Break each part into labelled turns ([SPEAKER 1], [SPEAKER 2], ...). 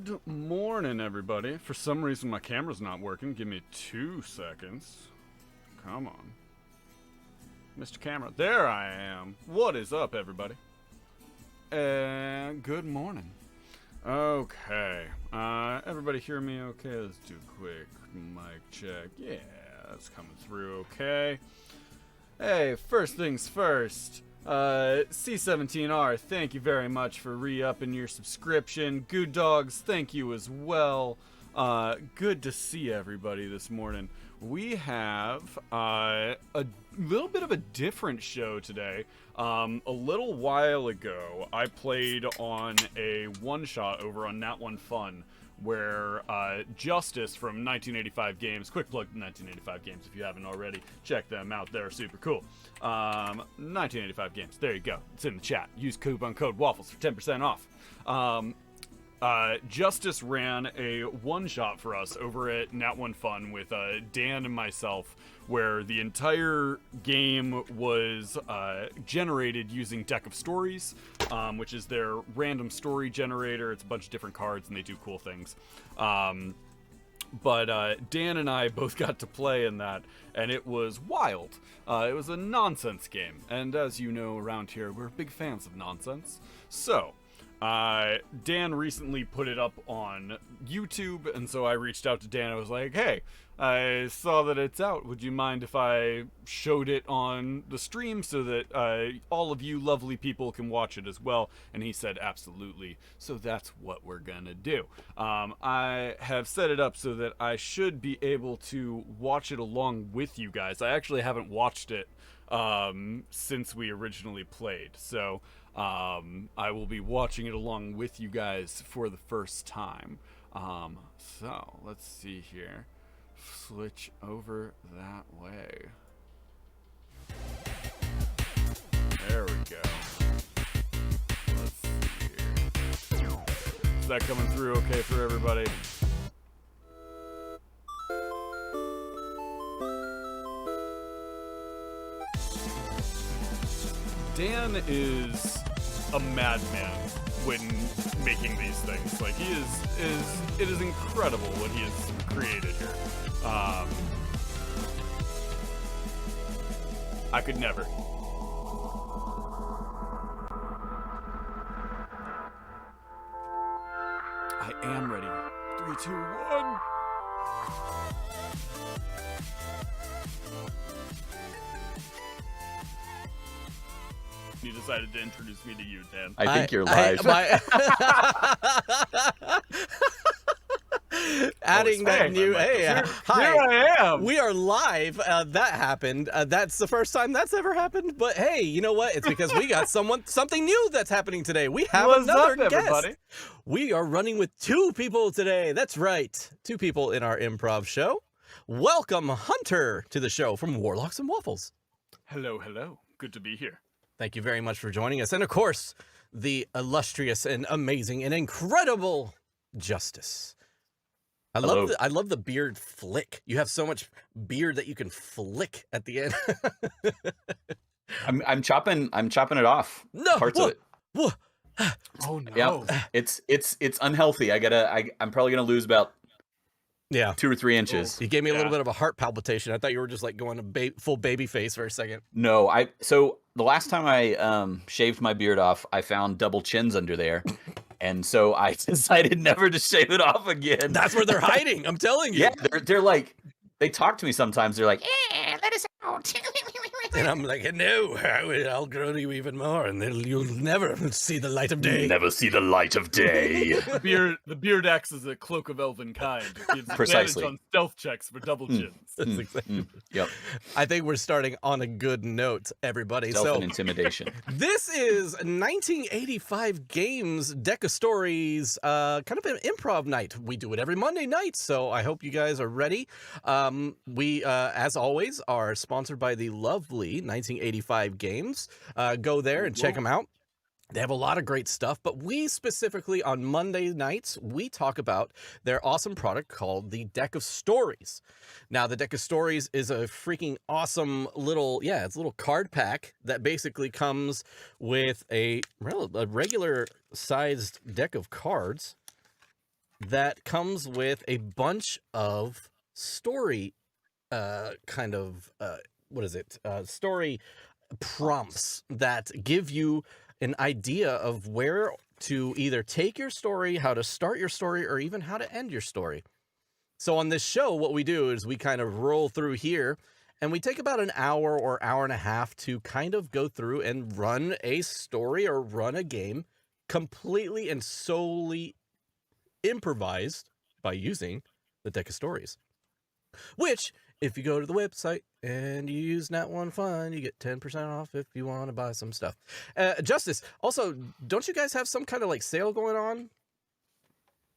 [SPEAKER 1] Good morning, everybody. For some reason, my camera's not working. Give me 2 seconds. Come on. Mr. Camera. There I am. What is up, everybody? And good morning. Okay. Everybody hear me okay? Let's do a quick mic check. Yeah, that's coming through okay. Hey, first things first. C17R, thank you very much for re-upping your subscription. Good Dogs, thank you as well. Good to see everybody this morning. We have a little bit of a different show today. A little while ago, I played on a one-shot over on Nat One Fun, where Justice from 1985 Games, quick plug to 1985 Games if you haven't already, check them out, they're super cool. 1985 Games, there you go, it's in the chat. Use coupon code Waffles for 10% off. Justice ran a one-shot for us over at Nat One Fun with Dan and myself, where the entire game was generated using Deck of Stories, which is their random story generator. It's a bunch of different cards and they do cool things. But Dan and I both got to play in that, and it was wild. It was a nonsense game, and as you know around here, we're big fans of nonsense. So, Dan recently put it up on YouTube, and so I reached out to Dan. I was like, hey, I saw that it's out. Would you mind if I showed it on the stream so that all of you lovely people can watch it as well? And he said, absolutely. So that's what we're gonna do. I have set it up so that I should be able to watch it along with you guys. I actually haven't watched it since we originally played. So I will be watching it along with you guys for the first time. So let's see here. Switch over that way. There we go. Let's see here. Is that coming through okay for everybody? Dan is a madman when making these things. Like, it is incredible what he has created here. I could never. I am ready. 3, 2, 1. You decided to introduce me to you, Dan.
[SPEAKER 2] I think you're live.
[SPEAKER 3] Adding that new, hey, hi,
[SPEAKER 1] here I am.
[SPEAKER 3] We are live. That happened. That's the first time that's ever happened. But hey, you know what? It's because we got something new that's happening today. We have another guest. Everybody? We are running with 2 people today. That's right, 2 people in our improv show. Welcome, Hunter, to the show from Warlocks and Waffles.
[SPEAKER 1] Hello, hello. Good to be here.
[SPEAKER 3] Thank you very much for joining us. And of course, the illustrious and amazing and incredible Justice. I love the beard flick. You have so much beard that you can flick at the end.
[SPEAKER 2] I'm chopping it off.
[SPEAKER 3] No,
[SPEAKER 2] parts of it.
[SPEAKER 1] Oh no.
[SPEAKER 2] Yeah, it's unhealthy. I'm probably gonna lose about 2 or 3 inches.
[SPEAKER 3] You gave me a little bit of a heart palpitation. I thought you were just like going full baby face for a second.
[SPEAKER 2] No, so the last time I shaved my beard off, I found double chins under there. And so I decided never to shave it off again.
[SPEAKER 3] That's where they're hiding. I'm telling you.
[SPEAKER 2] Yeah, they're like, they talk to me sometimes. They're like, let us out.
[SPEAKER 3] And I'm like, no, I'll grow you even more, and then you'll never see the light of day.
[SPEAKER 2] Never see the light of day.
[SPEAKER 1] The beard acts as a cloak of elven kind. It gives
[SPEAKER 2] Precisely.
[SPEAKER 1] advantage on stealth checks for double chins.
[SPEAKER 3] That's exactly.
[SPEAKER 2] Yep.
[SPEAKER 3] I think we're starting on a good note, everybody.
[SPEAKER 2] Stealth and intimidation.
[SPEAKER 3] This is 1985 Games Deck of Stories, kind of an improv night. We do it every Monday night, so I hope you guys are ready. We, as always, are sponsored by the lovely 1985 Games. Go there and check them out. They have a lot of great stuff, but we specifically on Monday nights, we talk about their awesome product called the Deck of Stories. Now, the Deck of Stories is a freaking awesome little, it's a little card pack that basically comes with a regular sized deck of cards that comes with a bunch of story story prompts that give you an idea of where to either take your story, how to start your story, or even how to end your story. So on this show, what we do is we kind of roll through here and we take about an hour or hour and a half to kind of go through and run a story or run a game completely and solely improvised by using the deck of stories. Which, if you go to the website and you use Nat One Fun, you get 10% off if you want to buy some stuff. Justice, also, don't you guys have some kind of like sale going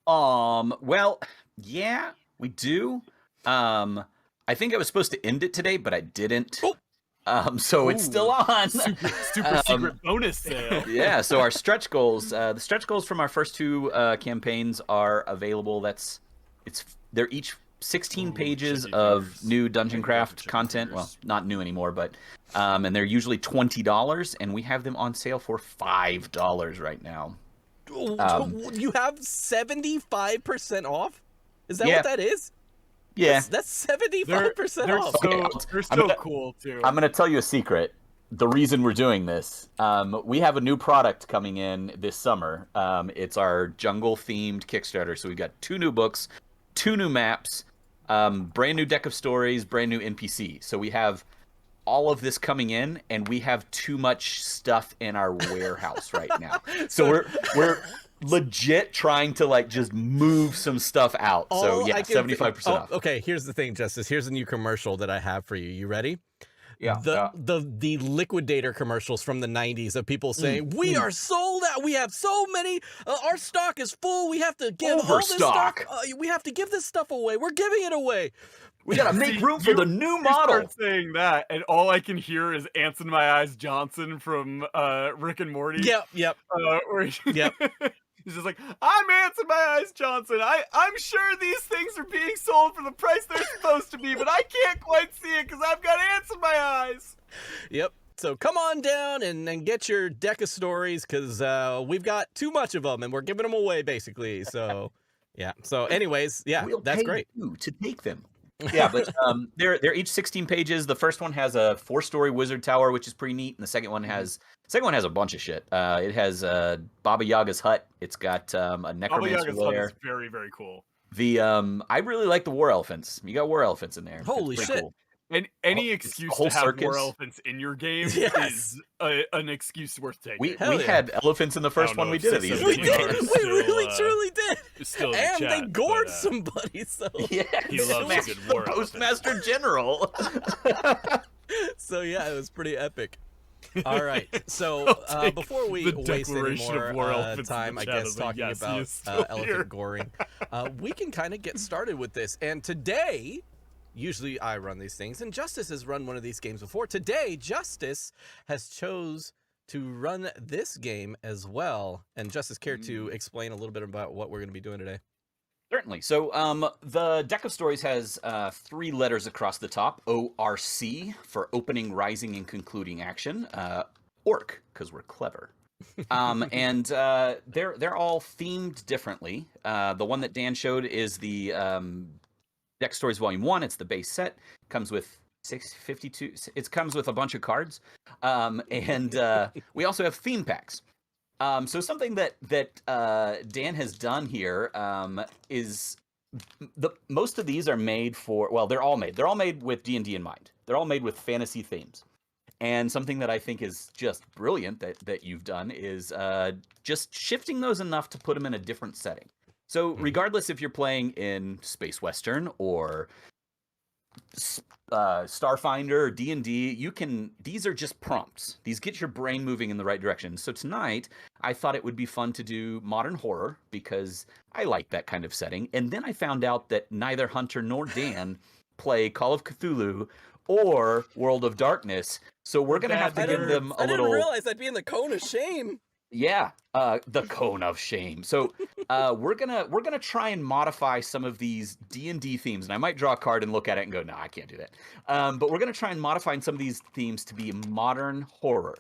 [SPEAKER 3] on?
[SPEAKER 2] Well, yeah, we do. I think I was supposed to end it today, but I didn't. So it's still on.
[SPEAKER 1] Super secret bonus sale.
[SPEAKER 2] Yeah, so our stretch goals, the stretch goals from our first two campaigns are available. They're each 16 pages of new Dungeon Craft content. Well, not new anymore, but and they're usually $20, and we have them on sale for $5 right now.
[SPEAKER 3] You have 75% off? Is that what that is?
[SPEAKER 2] Yeah.
[SPEAKER 3] That's 75% off.
[SPEAKER 1] They're so cool, too.
[SPEAKER 2] I'm going to tell you a secret. The reason we're doing this, we have a new product coming in this summer. It's our jungle-themed Kickstarter. So we've got 2 new books, 2 new maps, brand new deck of stories, brand new NPC. So we have all of this coming in, and we have too much stuff in our warehouse right now. So we're legit trying to like just move some stuff out. So yeah, 75% off.
[SPEAKER 3] Okay, here's the thing, Justice. Here's a new commercial that I have for you. You ready?
[SPEAKER 2] Yeah.
[SPEAKER 3] The liquidator commercials from the 90s of people saying, we are sold out. We have so many. Our stock is full. We have to give all this stuff. We have to give this stuff away. We're giving it away.
[SPEAKER 2] We gotta make room for the new model.
[SPEAKER 1] Start saying that, and all I can hear is "Ants in My Eyes" Johnson from Rick and Morty.
[SPEAKER 3] Yep.
[SPEAKER 1] Yep. He's just like, I'm Ants in My Eyes Johnson. I'm sure these things are being sold for the price they're supposed to be, but I can't quite see it because I've got ants in my eyes.
[SPEAKER 3] Yep. So come on down and get your deck of stories because we've got too much of them and we're giving them away basically. So yeah. So anyways, yeah, that's great.
[SPEAKER 2] You to take them. Yeah, but they're each 16 pages. The first one has a 4-story wizard tower, which is pretty neat, and the second one has a bunch of shit. It has Baba Yaga's hut. It's got a necromancer lair.
[SPEAKER 1] Hut is very, very cool.
[SPEAKER 2] I really like the war elephants. You got war elephants in there.
[SPEAKER 3] Holy shit!
[SPEAKER 2] Cool.
[SPEAKER 1] And any excuse to have war elephants in your game is an excuse worth taking.
[SPEAKER 2] We had elephants in the first one we did.
[SPEAKER 3] We really truly did. And they gored somebody. So
[SPEAKER 2] yeah,
[SPEAKER 1] he loves a good war
[SPEAKER 2] Postmaster General.
[SPEAKER 3] So yeah, it was pretty epic. All right, so before we waste any more time, I guess, talking about elephant goring, we can kind of get started with this. And today, usually I run these things, and Justice has run one of these games before. Today, Justice has chose to run this game as well. And Justice, care to explain a little bit about what we're going to be doing today?
[SPEAKER 2] Certainly. So the deck of stories has 3 letters across the top. ORC for opening, rising, and concluding action. Orc, because we're clever. And they're all themed differently. The one that Dan showed is the Deck Stories Volume 1. It's the base set. Comes with 652. It comes with a bunch of cards. And we also have theme packs. So something that Dan has done here is most of these are made for, well, they're all made with D&D in mind. They're all made with fantasy themes. And something that I think is just brilliant that you've done is just shifting those enough to put them in a different setting. So regardless if you're playing in Space Western or Starfinder or D&D, these are just prompts. These get your brain moving in the right direction. So tonight, I thought it would be fun to do modern horror because I like that kind of setting. And then I found out that neither Hunter nor Dan play Call of Cthulhu or World of Darkness. So we're going to have to give them a little...
[SPEAKER 3] I didn't realize I'd be in the cone of shame.
[SPEAKER 2] Yeah, the cone of shame. So we're gonna try and modify some of these D&D themes, and I might draw a card and look at it and go, no, I can't do that. But we're gonna try and modify some of these themes to be modern horror.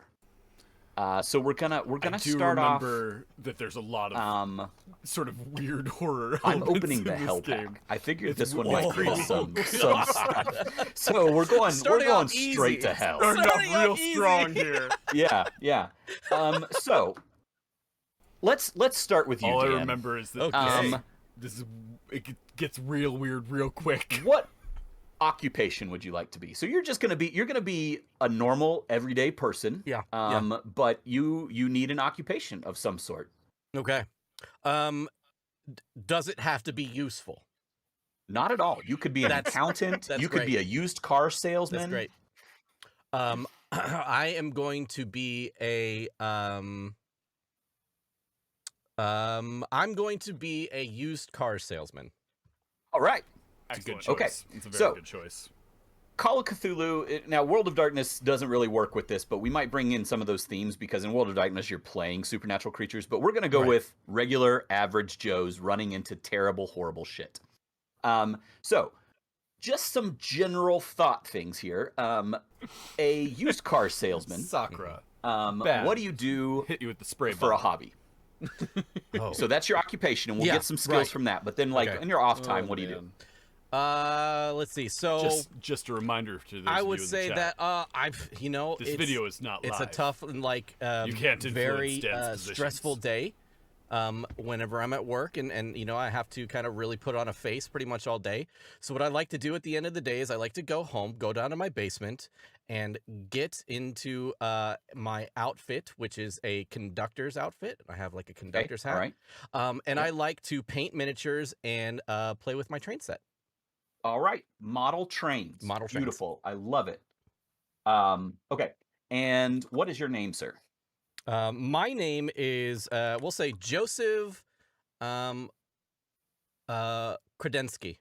[SPEAKER 2] So we're gonna
[SPEAKER 1] I do
[SPEAKER 2] start off.
[SPEAKER 1] remember that there's a lot of sort of weird horror.
[SPEAKER 2] I'm
[SPEAKER 1] elements
[SPEAKER 2] opening the
[SPEAKER 1] in this
[SPEAKER 2] hell
[SPEAKER 1] game.
[SPEAKER 2] pack. I figured
[SPEAKER 1] It's
[SPEAKER 2] this one
[SPEAKER 1] way
[SPEAKER 2] might
[SPEAKER 1] creepy.
[SPEAKER 2] have some stuff. So we're going straight to hell.
[SPEAKER 1] Starting off
[SPEAKER 3] Starting
[SPEAKER 1] real
[SPEAKER 3] off easy.
[SPEAKER 1] strong here.
[SPEAKER 2] Yeah. So let's start with you,
[SPEAKER 1] All
[SPEAKER 2] Dan.
[SPEAKER 1] I remember is that it gets real weird real quick.
[SPEAKER 2] What occupation would you like to be? So you're gonna be a normal everyday person.
[SPEAKER 3] Yeah.
[SPEAKER 2] But you need an occupation of some sort.
[SPEAKER 3] Okay. Does it have to be useful?
[SPEAKER 2] Not at all. You could be an accountant. You could be a used car salesman.
[SPEAKER 3] That's great. I am going to be a I'm going to be a used car salesman.
[SPEAKER 2] All right.
[SPEAKER 1] It's a good
[SPEAKER 2] Excellent.
[SPEAKER 1] choice.
[SPEAKER 2] Okay.
[SPEAKER 1] It's a very
[SPEAKER 2] So-
[SPEAKER 1] good choice.
[SPEAKER 2] Call of Cthulhu. Now, World of Darkness doesn't really work with this, but we might bring in some of those themes because in World of Darkness you're playing supernatural creatures, but we're going to go with regular average Joes running into terrible, horrible shit. So, just some general thought things here. A used car salesman.
[SPEAKER 1] Sakura.
[SPEAKER 2] What do you do
[SPEAKER 1] Hit you with the spray
[SPEAKER 2] for a
[SPEAKER 1] bottle.
[SPEAKER 2] hobby?
[SPEAKER 3] Oh.
[SPEAKER 2] So that's your occupation, and we'll
[SPEAKER 3] Yeah,
[SPEAKER 2] get some skills
[SPEAKER 3] right.
[SPEAKER 2] from that. But then, like,
[SPEAKER 3] Okay.
[SPEAKER 2] in your off time, what do you do?
[SPEAKER 1] Man.
[SPEAKER 3] Let's see. So
[SPEAKER 1] Just a reminder to those
[SPEAKER 3] I
[SPEAKER 1] of
[SPEAKER 3] would
[SPEAKER 1] you in
[SPEAKER 3] say
[SPEAKER 1] the
[SPEAKER 3] that
[SPEAKER 1] chat.
[SPEAKER 3] this
[SPEAKER 1] this video is not live.
[SPEAKER 3] It's a tough and like
[SPEAKER 1] You can't influence
[SPEAKER 3] very
[SPEAKER 1] Stan's positions.
[SPEAKER 3] stressful day. Whenever I'm at work and I have to kind of really put on a face pretty much all day. So what I like to do at the end of the day is I like to go home, go down to my basement, and get into my outfit, which is a conductor's outfit. I have like a conductor's hat.
[SPEAKER 2] All right.
[SPEAKER 3] And I like to paint miniatures and play with my train set.
[SPEAKER 2] All right. Model trains.
[SPEAKER 3] Model trains.
[SPEAKER 2] Beautiful. I love it. Okay. And what is your name, sir?
[SPEAKER 3] My name is we'll say Joseph Kredensky.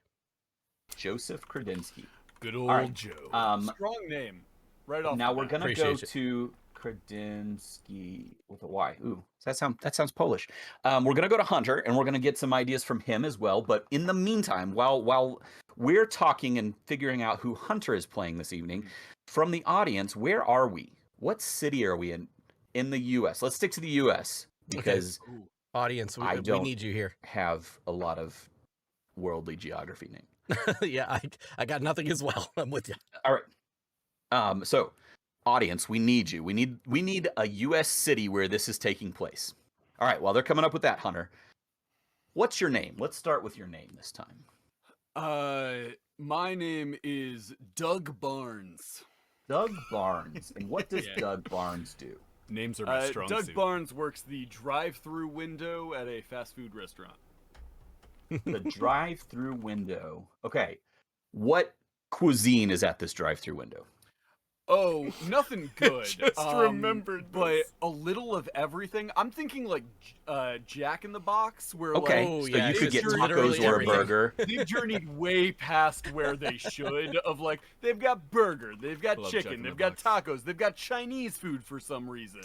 [SPEAKER 2] Joseph Kredensky.
[SPEAKER 1] Good old
[SPEAKER 2] All right.
[SPEAKER 1] Joe. Strong name. Right off.
[SPEAKER 2] Now
[SPEAKER 1] the
[SPEAKER 2] we're
[SPEAKER 1] bat.
[SPEAKER 2] gonna
[SPEAKER 3] Appreciate
[SPEAKER 2] go
[SPEAKER 3] it.
[SPEAKER 2] to Kredensky with a Y. Ooh, that sounds Polish. We're gonna go to Hunter, and we're gonna get some ideas from him as well. But in the meantime, while we're talking and figuring out who Hunter is playing this evening, from the audience, where are we? What city are we in the U.S.? Let's stick to the U.S. because
[SPEAKER 1] Ooh.
[SPEAKER 3] Audience, we
[SPEAKER 2] don't-
[SPEAKER 3] need you here.
[SPEAKER 2] have a lot of worldly geography name.
[SPEAKER 3] Yeah, I got nothing as well. I'm with you.
[SPEAKER 2] All right. So, audience, we need you. We need a U.S. city where this is taking place. All right. While they're coming up with that, Hunter, what's your name? Let's start with your name this time.
[SPEAKER 1] My name is Doug Barnes.
[SPEAKER 2] Doug Barnes. And what does
[SPEAKER 1] Yeah.
[SPEAKER 2] Doug Barnes do?
[SPEAKER 1] Names are my strong
[SPEAKER 3] Doug
[SPEAKER 1] suit.
[SPEAKER 3] Barnes
[SPEAKER 1] works the drive-through window at a fast food restaurant.
[SPEAKER 2] The drive-through window. Okay. What cuisine is at this drive-through window?
[SPEAKER 1] Oh, nothing good.
[SPEAKER 4] Just remembered
[SPEAKER 1] but
[SPEAKER 4] this.
[SPEAKER 1] a little of everything. I'm thinking like Jack in the Box, where
[SPEAKER 2] Okay,
[SPEAKER 3] Oh,
[SPEAKER 2] so
[SPEAKER 3] yeah,
[SPEAKER 2] you could
[SPEAKER 1] it's
[SPEAKER 2] get
[SPEAKER 1] literally
[SPEAKER 2] tacos or a
[SPEAKER 3] everything.
[SPEAKER 2] burger.
[SPEAKER 1] they've journeyed way past where they should. Of like, they've got burger, they've got
[SPEAKER 4] Love Jack
[SPEAKER 1] chicken,
[SPEAKER 4] in
[SPEAKER 1] they've
[SPEAKER 4] the
[SPEAKER 1] got
[SPEAKER 4] Box.
[SPEAKER 1] tacos, they've got Chinese food for some reason.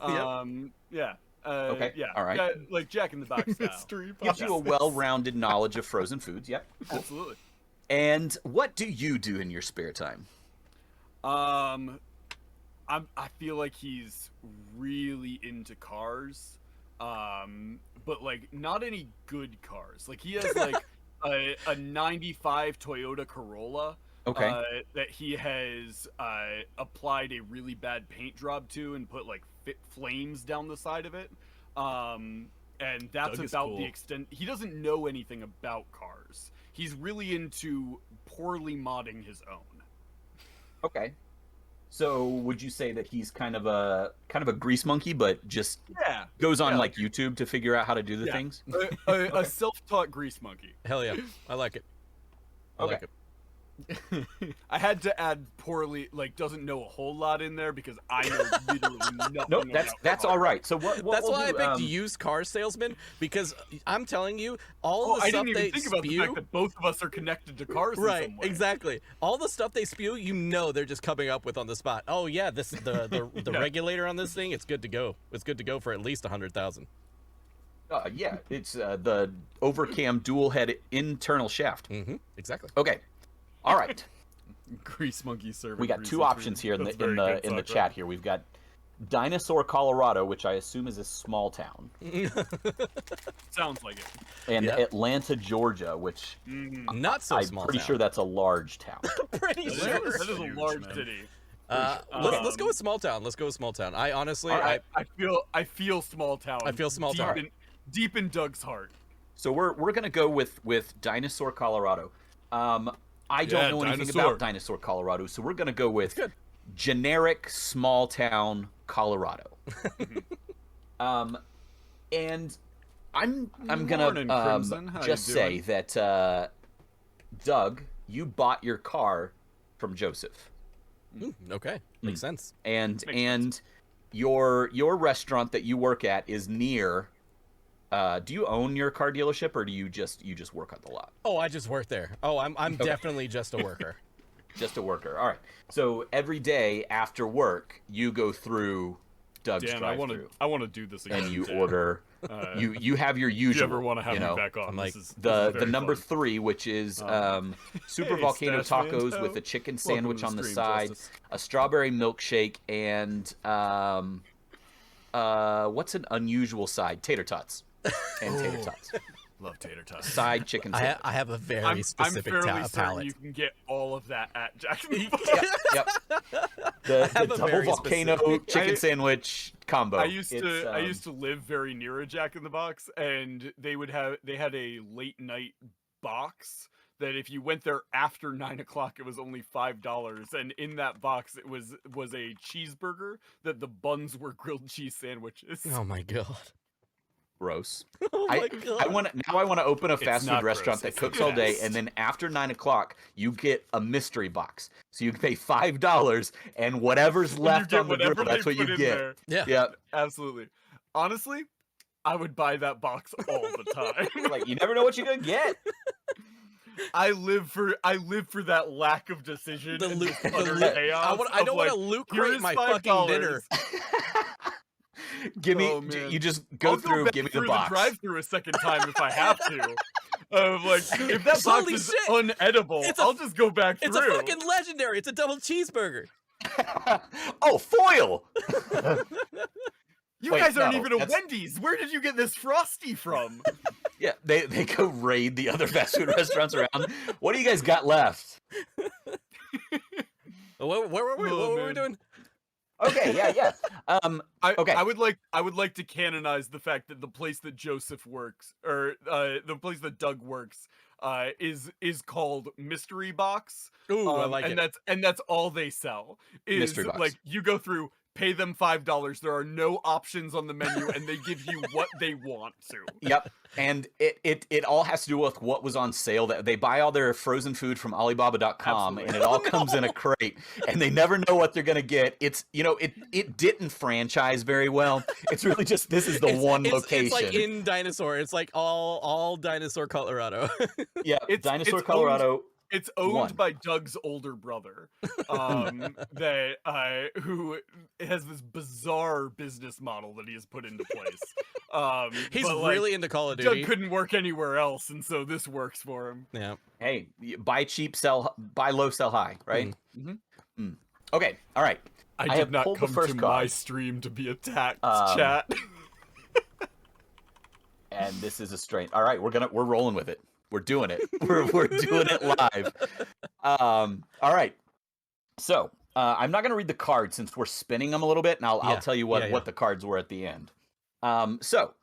[SPEAKER 1] Yeah.
[SPEAKER 2] Okay,
[SPEAKER 1] Yeah.
[SPEAKER 2] all right.
[SPEAKER 1] Like Jack in the Box style.
[SPEAKER 4] Mystery
[SPEAKER 2] Gives you a
[SPEAKER 4] boxes.
[SPEAKER 2] well-rounded knowledge of frozen foods. Yep. Cool.
[SPEAKER 1] Absolutely.
[SPEAKER 2] And what do you do in your spare time?
[SPEAKER 1] I feel like he's really into cars, but like not any good cars. Like he has like a '95 Toyota Corolla.
[SPEAKER 2] Okay.
[SPEAKER 1] That he has applied a really bad paint job to and put like flames down the side of it. And that's
[SPEAKER 4] Doug is
[SPEAKER 1] about
[SPEAKER 4] cool.
[SPEAKER 1] the extent. He doesn't know anything about cars. He's really into poorly modding his own.
[SPEAKER 2] Okay. So would you say that he's kind of a grease monkey, but just
[SPEAKER 1] Yeah.
[SPEAKER 2] goes on
[SPEAKER 1] Yeah.
[SPEAKER 2] like YouTube to figure out how to do the
[SPEAKER 1] Yeah.
[SPEAKER 2] things?
[SPEAKER 1] A self-taught grease monkey.
[SPEAKER 3] Hell yeah, I like it. I
[SPEAKER 2] Okay.
[SPEAKER 3] like it.
[SPEAKER 1] I had to add poorly, like doesn't know a whole lot in there because I know literally nothing.
[SPEAKER 2] Nope,
[SPEAKER 1] about
[SPEAKER 2] that's
[SPEAKER 1] cars.
[SPEAKER 2] all right. So what
[SPEAKER 3] That's
[SPEAKER 2] we'll
[SPEAKER 3] why I
[SPEAKER 2] do,
[SPEAKER 3] picked used car salesman, because I'm telling you, all
[SPEAKER 1] Oh,
[SPEAKER 3] the
[SPEAKER 1] I
[SPEAKER 3] stuff
[SPEAKER 1] didn't even
[SPEAKER 3] they
[SPEAKER 1] think about the
[SPEAKER 3] spew.
[SPEAKER 1] fact that both of us are connected to cars in
[SPEAKER 3] Right,
[SPEAKER 1] some way.
[SPEAKER 3] exactly. All the stuff they spew, you know, they're just coming up with on the spot. Oh yeah, this the
[SPEAKER 1] Yeah.
[SPEAKER 3] regulator on this thing, it's good to go. It's good to go for at least 100,000.
[SPEAKER 2] yeah, it's the overcam dual head internal shaft.
[SPEAKER 3] Mm-hmm. Exactly.
[SPEAKER 2] Okay. All right.
[SPEAKER 1] Grease monkey serving.
[SPEAKER 2] We got
[SPEAKER 1] grease
[SPEAKER 2] two
[SPEAKER 1] and
[SPEAKER 2] options
[SPEAKER 1] treat.
[SPEAKER 2] here in
[SPEAKER 1] That's
[SPEAKER 2] the
[SPEAKER 1] very good,
[SPEAKER 2] in the
[SPEAKER 1] Sakura.
[SPEAKER 2] chat here. We've got Dinosaur, Colorado, which I assume is a small town,
[SPEAKER 4] Sounds like it.
[SPEAKER 2] and
[SPEAKER 3] Yep.
[SPEAKER 2] Atlanta, Georgia, which
[SPEAKER 3] Not so
[SPEAKER 2] I'm
[SPEAKER 3] small.
[SPEAKER 2] pretty
[SPEAKER 3] town.
[SPEAKER 2] sure that's a large town.
[SPEAKER 3] Pretty
[SPEAKER 4] That
[SPEAKER 3] sure.
[SPEAKER 4] is a
[SPEAKER 1] Huge,
[SPEAKER 4] large
[SPEAKER 1] man.
[SPEAKER 4] city.
[SPEAKER 3] Let's go with small town. Let's go with small town. I honestly,
[SPEAKER 4] I feel small town.
[SPEAKER 3] I feel small town.
[SPEAKER 4] Deep in Doug's heart.
[SPEAKER 2] So we're gonna go with Dinosaur, Colorado. I don't know anything about Dinosaur, Colorado, so we're gonna go with generic small town Colorado. And I'm
[SPEAKER 1] Morning, Crimson.
[SPEAKER 2] gonna
[SPEAKER 1] How
[SPEAKER 2] just
[SPEAKER 1] you
[SPEAKER 2] say
[SPEAKER 1] doing?
[SPEAKER 2] that Doug, you bought your car from Joseph,
[SPEAKER 3] Okay, makes sense.
[SPEAKER 2] and your restaurant that you work at is near. Do you own your car dealership, or do you just work at the lot?
[SPEAKER 3] Oh, I just work there. Oh, I'm definitely just a worker.
[SPEAKER 2] Just a worker. All right. So every day after work, you go through Doug's
[SPEAKER 4] Dan,
[SPEAKER 2] drive-through,
[SPEAKER 4] I want to do this again.
[SPEAKER 2] and you
[SPEAKER 4] Dan.
[SPEAKER 2] order. You have your usual.
[SPEAKER 4] If you ever want to have
[SPEAKER 2] you
[SPEAKER 4] me
[SPEAKER 2] know,
[SPEAKER 4] back on,
[SPEAKER 3] I'm like,
[SPEAKER 4] this is
[SPEAKER 2] the
[SPEAKER 4] very
[SPEAKER 2] number
[SPEAKER 4] fun.
[SPEAKER 2] 3, which is super
[SPEAKER 4] Hey,
[SPEAKER 2] volcano
[SPEAKER 4] Stash
[SPEAKER 2] tacos
[SPEAKER 4] Manto.
[SPEAKER 2] with a chicken
[SPEAKER 1] Welcome
[SPEAKER 2] sandwich
[SPEAKER 1] to the
[SPEAKER 2] on the
[SPEAKER 1] stream,
[SPEAKER 2] side,
[SPEAKER 1] Justice.
[SPEAKER 2] a strawberry milkshake, and what's an unusual side? Tater tots and tater tots.
[SPEAKER 1] Love tater tots.
[SPEAKER 2] Side chicken sandwich.
[SPEAKER 3] I have a very
[SPEAKER 4] I'm
[SPEAKER 3] specific
[SPEAKER 4] fairly certain
[SPEAKER 3] palate.
[SPEAKER 4] you can get all of that at Jack in the Box.
[SPEAKER 2] Yep. The
[SPEAKER 3] have a
[SPEAKER 2] double
[SPEAKER 3] very
[SPEAKER 2] volcano
[SPEAKER 3] specific-
[SPEAKER 2] chicken sandwich combo.
[SPEAKER 4] I used
[SPEAKER 2] It's,
[SPEAKER 4] to live very near a Jack in the Box, and they had a late night box that if you went there after 9 o'clock, it was only $5, and in that box it was a cheeseburger that the buns were grilled cheese sandwiches.
[SPEAKER 3] Oh my god.
[SPEAKER 2] gross.
[SPEAKER 3] Oh my god.
[SPEAKER 2] I want to open a fast
[SPEAKER 4] not
[SPEAKER 2] food restaurant
[SPEAKER 4] gross,
[SPEAKER 2] that
[SPEAKER 4] it's
[SPEAKER 2] cooks
[SPEAKER 4] the
[SPEAKER 2] all day,
[SPEAKER 4] best.
[SPEAKER 2] and then after 9 o'clock, you get a mystery box. So you pay $5, and whatever's
[SPEAKER 4] You
[SPEAKER 2] left
[SPEAKER 4] get
[SPEAKER 2] on the
[SPEAKER 4] whatever
[SPEAKER 2] grill, that's
[SPEAKER 4] they
[SPEAKER 2] what you
[SPEAKER 4] put in
[SPEAKER 2] get.
[SPEAKER 4] there.
[SPEAKER 3] Yeah.
[SPEAKER 2] Yeah,
[SPEAKER 4] Absolutely. Honestly, I would buy that box all the time.
[SPEAKER 2] like you never know what you're gonna get.
[SPEAKER 4] I live for that lack of decision.
[SPEAKER 3] The
[SPEAKER 4] and
[SPEAKER 3] loot.
[SPEAKER 4] just utter chaos
[SPEAKER 3] I don't
[SPEAKER 4] of,
[SPEAKER 3] want to
[SPEAKER 4] like,
[SPEAKER 3] loot
[SPEAKER 4] here
[SPEAKER 3] crate
[SPEAKER 4] is
[SPEAKER 3] my
[SPEAKER 4] $5.
[SPEAKER 3] fucking dinner.
[SPEAKER 2] Give me,
[SPEAKER 4] Oh, man.
[SPEAKER 2] you just go
[SPEAKER 4] I'll
[SPEAKER 2] through,
[SPEAKER 4] back
[SPEAKER 2] give me the
[SPEAKER 4] through
[SPEAKER 2] box.
[SPEAKER 4] drive-through a second time if I have to. Of like, if that box
[SPEAKER 3] Holy
[SPEAKER 4] is
[SPEAKER 3] shit!
[SPEAKER 4] unedible,
[SPEAKER 3] I'll
[SPEAKER 4] just go back through.
[SPEAKER 3] It's a fucking legendary. It's a double cheeseburger.
[SPEAKER 2] Oh, foil!
[SPEAKER 4] You
[SPEAKER 2] Wait,
[SPEAKER 4] guys aren't
[SPEAKER 2] no,
[SPEAKER 4] even a
[SPEAKER 2] that's-
[SPEAKER 4] Wendy's. Where did you get this Frosty from?
[SPEAKER 2] Yeah, they go raid the other fast food restaurants around. What do you guys got left?
[SPEAKER 3] What were we
[SPEAKER 4] man.
[SPEAKER 3] doing?
[SPEAKER 2] Okay, yeah. Okay.
[SPEAKER 4] I would like to canonize the fact that the place that Joseph works, or the place that Doug works, is called Mystery Box.
[SPEAKER 3] Ooh, I like
[SPEAKER 4] and
[SPEAKER 3] it.
[SPEAKER 4] that's all they sell. Is
[SPEAKER 2] Mystery Box.
[SPEAKER 4] like you go through, pay them $5. There are no options on the menu, and they give you what they want to.
[SPEAKER 2] Yep. And it all has to do with what was on sale. That they buy all their frozen food from Alibaba.com,
[SPEAKER 4] Absolutely.
[SPEAKER 2] and it all comes in a crate, and they never know what they're gonna get. It's it didn't franchise very well. It's really just this is the one location.
[SPEAKER 3] It's like in Dinosaur. It's like all Dinosaur, Colorado.
[SPEAKER 2] Yeah,
[SPEAKER 4] It's
[SPEAKER 2] Dinosaur,
[SPEAKER 4] owned-
[SPEAKER 2] Colorado.
[SPEAKER 4] It's owned
[SPEAKER 2] One.
[SPEAKER 4] by Doug's older brother, who has this bizarre business model that he has put into place.
[SPEAKER 3] He's
[SPEAKER 4] but, like,
[SPEAKER 3] really into Call of Duty.
[SPEAKER 4] Doug couldn't work anywhere else, and so this works for him.
[SPEAKER 3] Yeah.
[SPEAKER 2] Hey, buy cheap, buy low, sell high, right? Okay, all right.
[SPEAKER 4] I
[SPEAKER 2] have
[SPEAKER 4] did not
[SPEAKER 2] pulled the
[SPEAKER 4] come
[SPEAKER 2] first
[SPEAKER 4] to my
[SPEAKER 2] card.
[SPEAKER 4] stream to be attacked,
[SPEAKER 2] Um,
[SPEAKER 4] chat.
[SPEAKER 2] And this is a strain. All right, we're rolling with it. We're doing it. We're doing it live. All right. So I'm not gonna read the cards since we're spinning them a little bit, and I'll
[SPEAKER 3] Yeah.
[SPEAKER 2] tell you what
[SPEAKER 3] Yeah.
[SPEAKER 2] the cards were at the end. So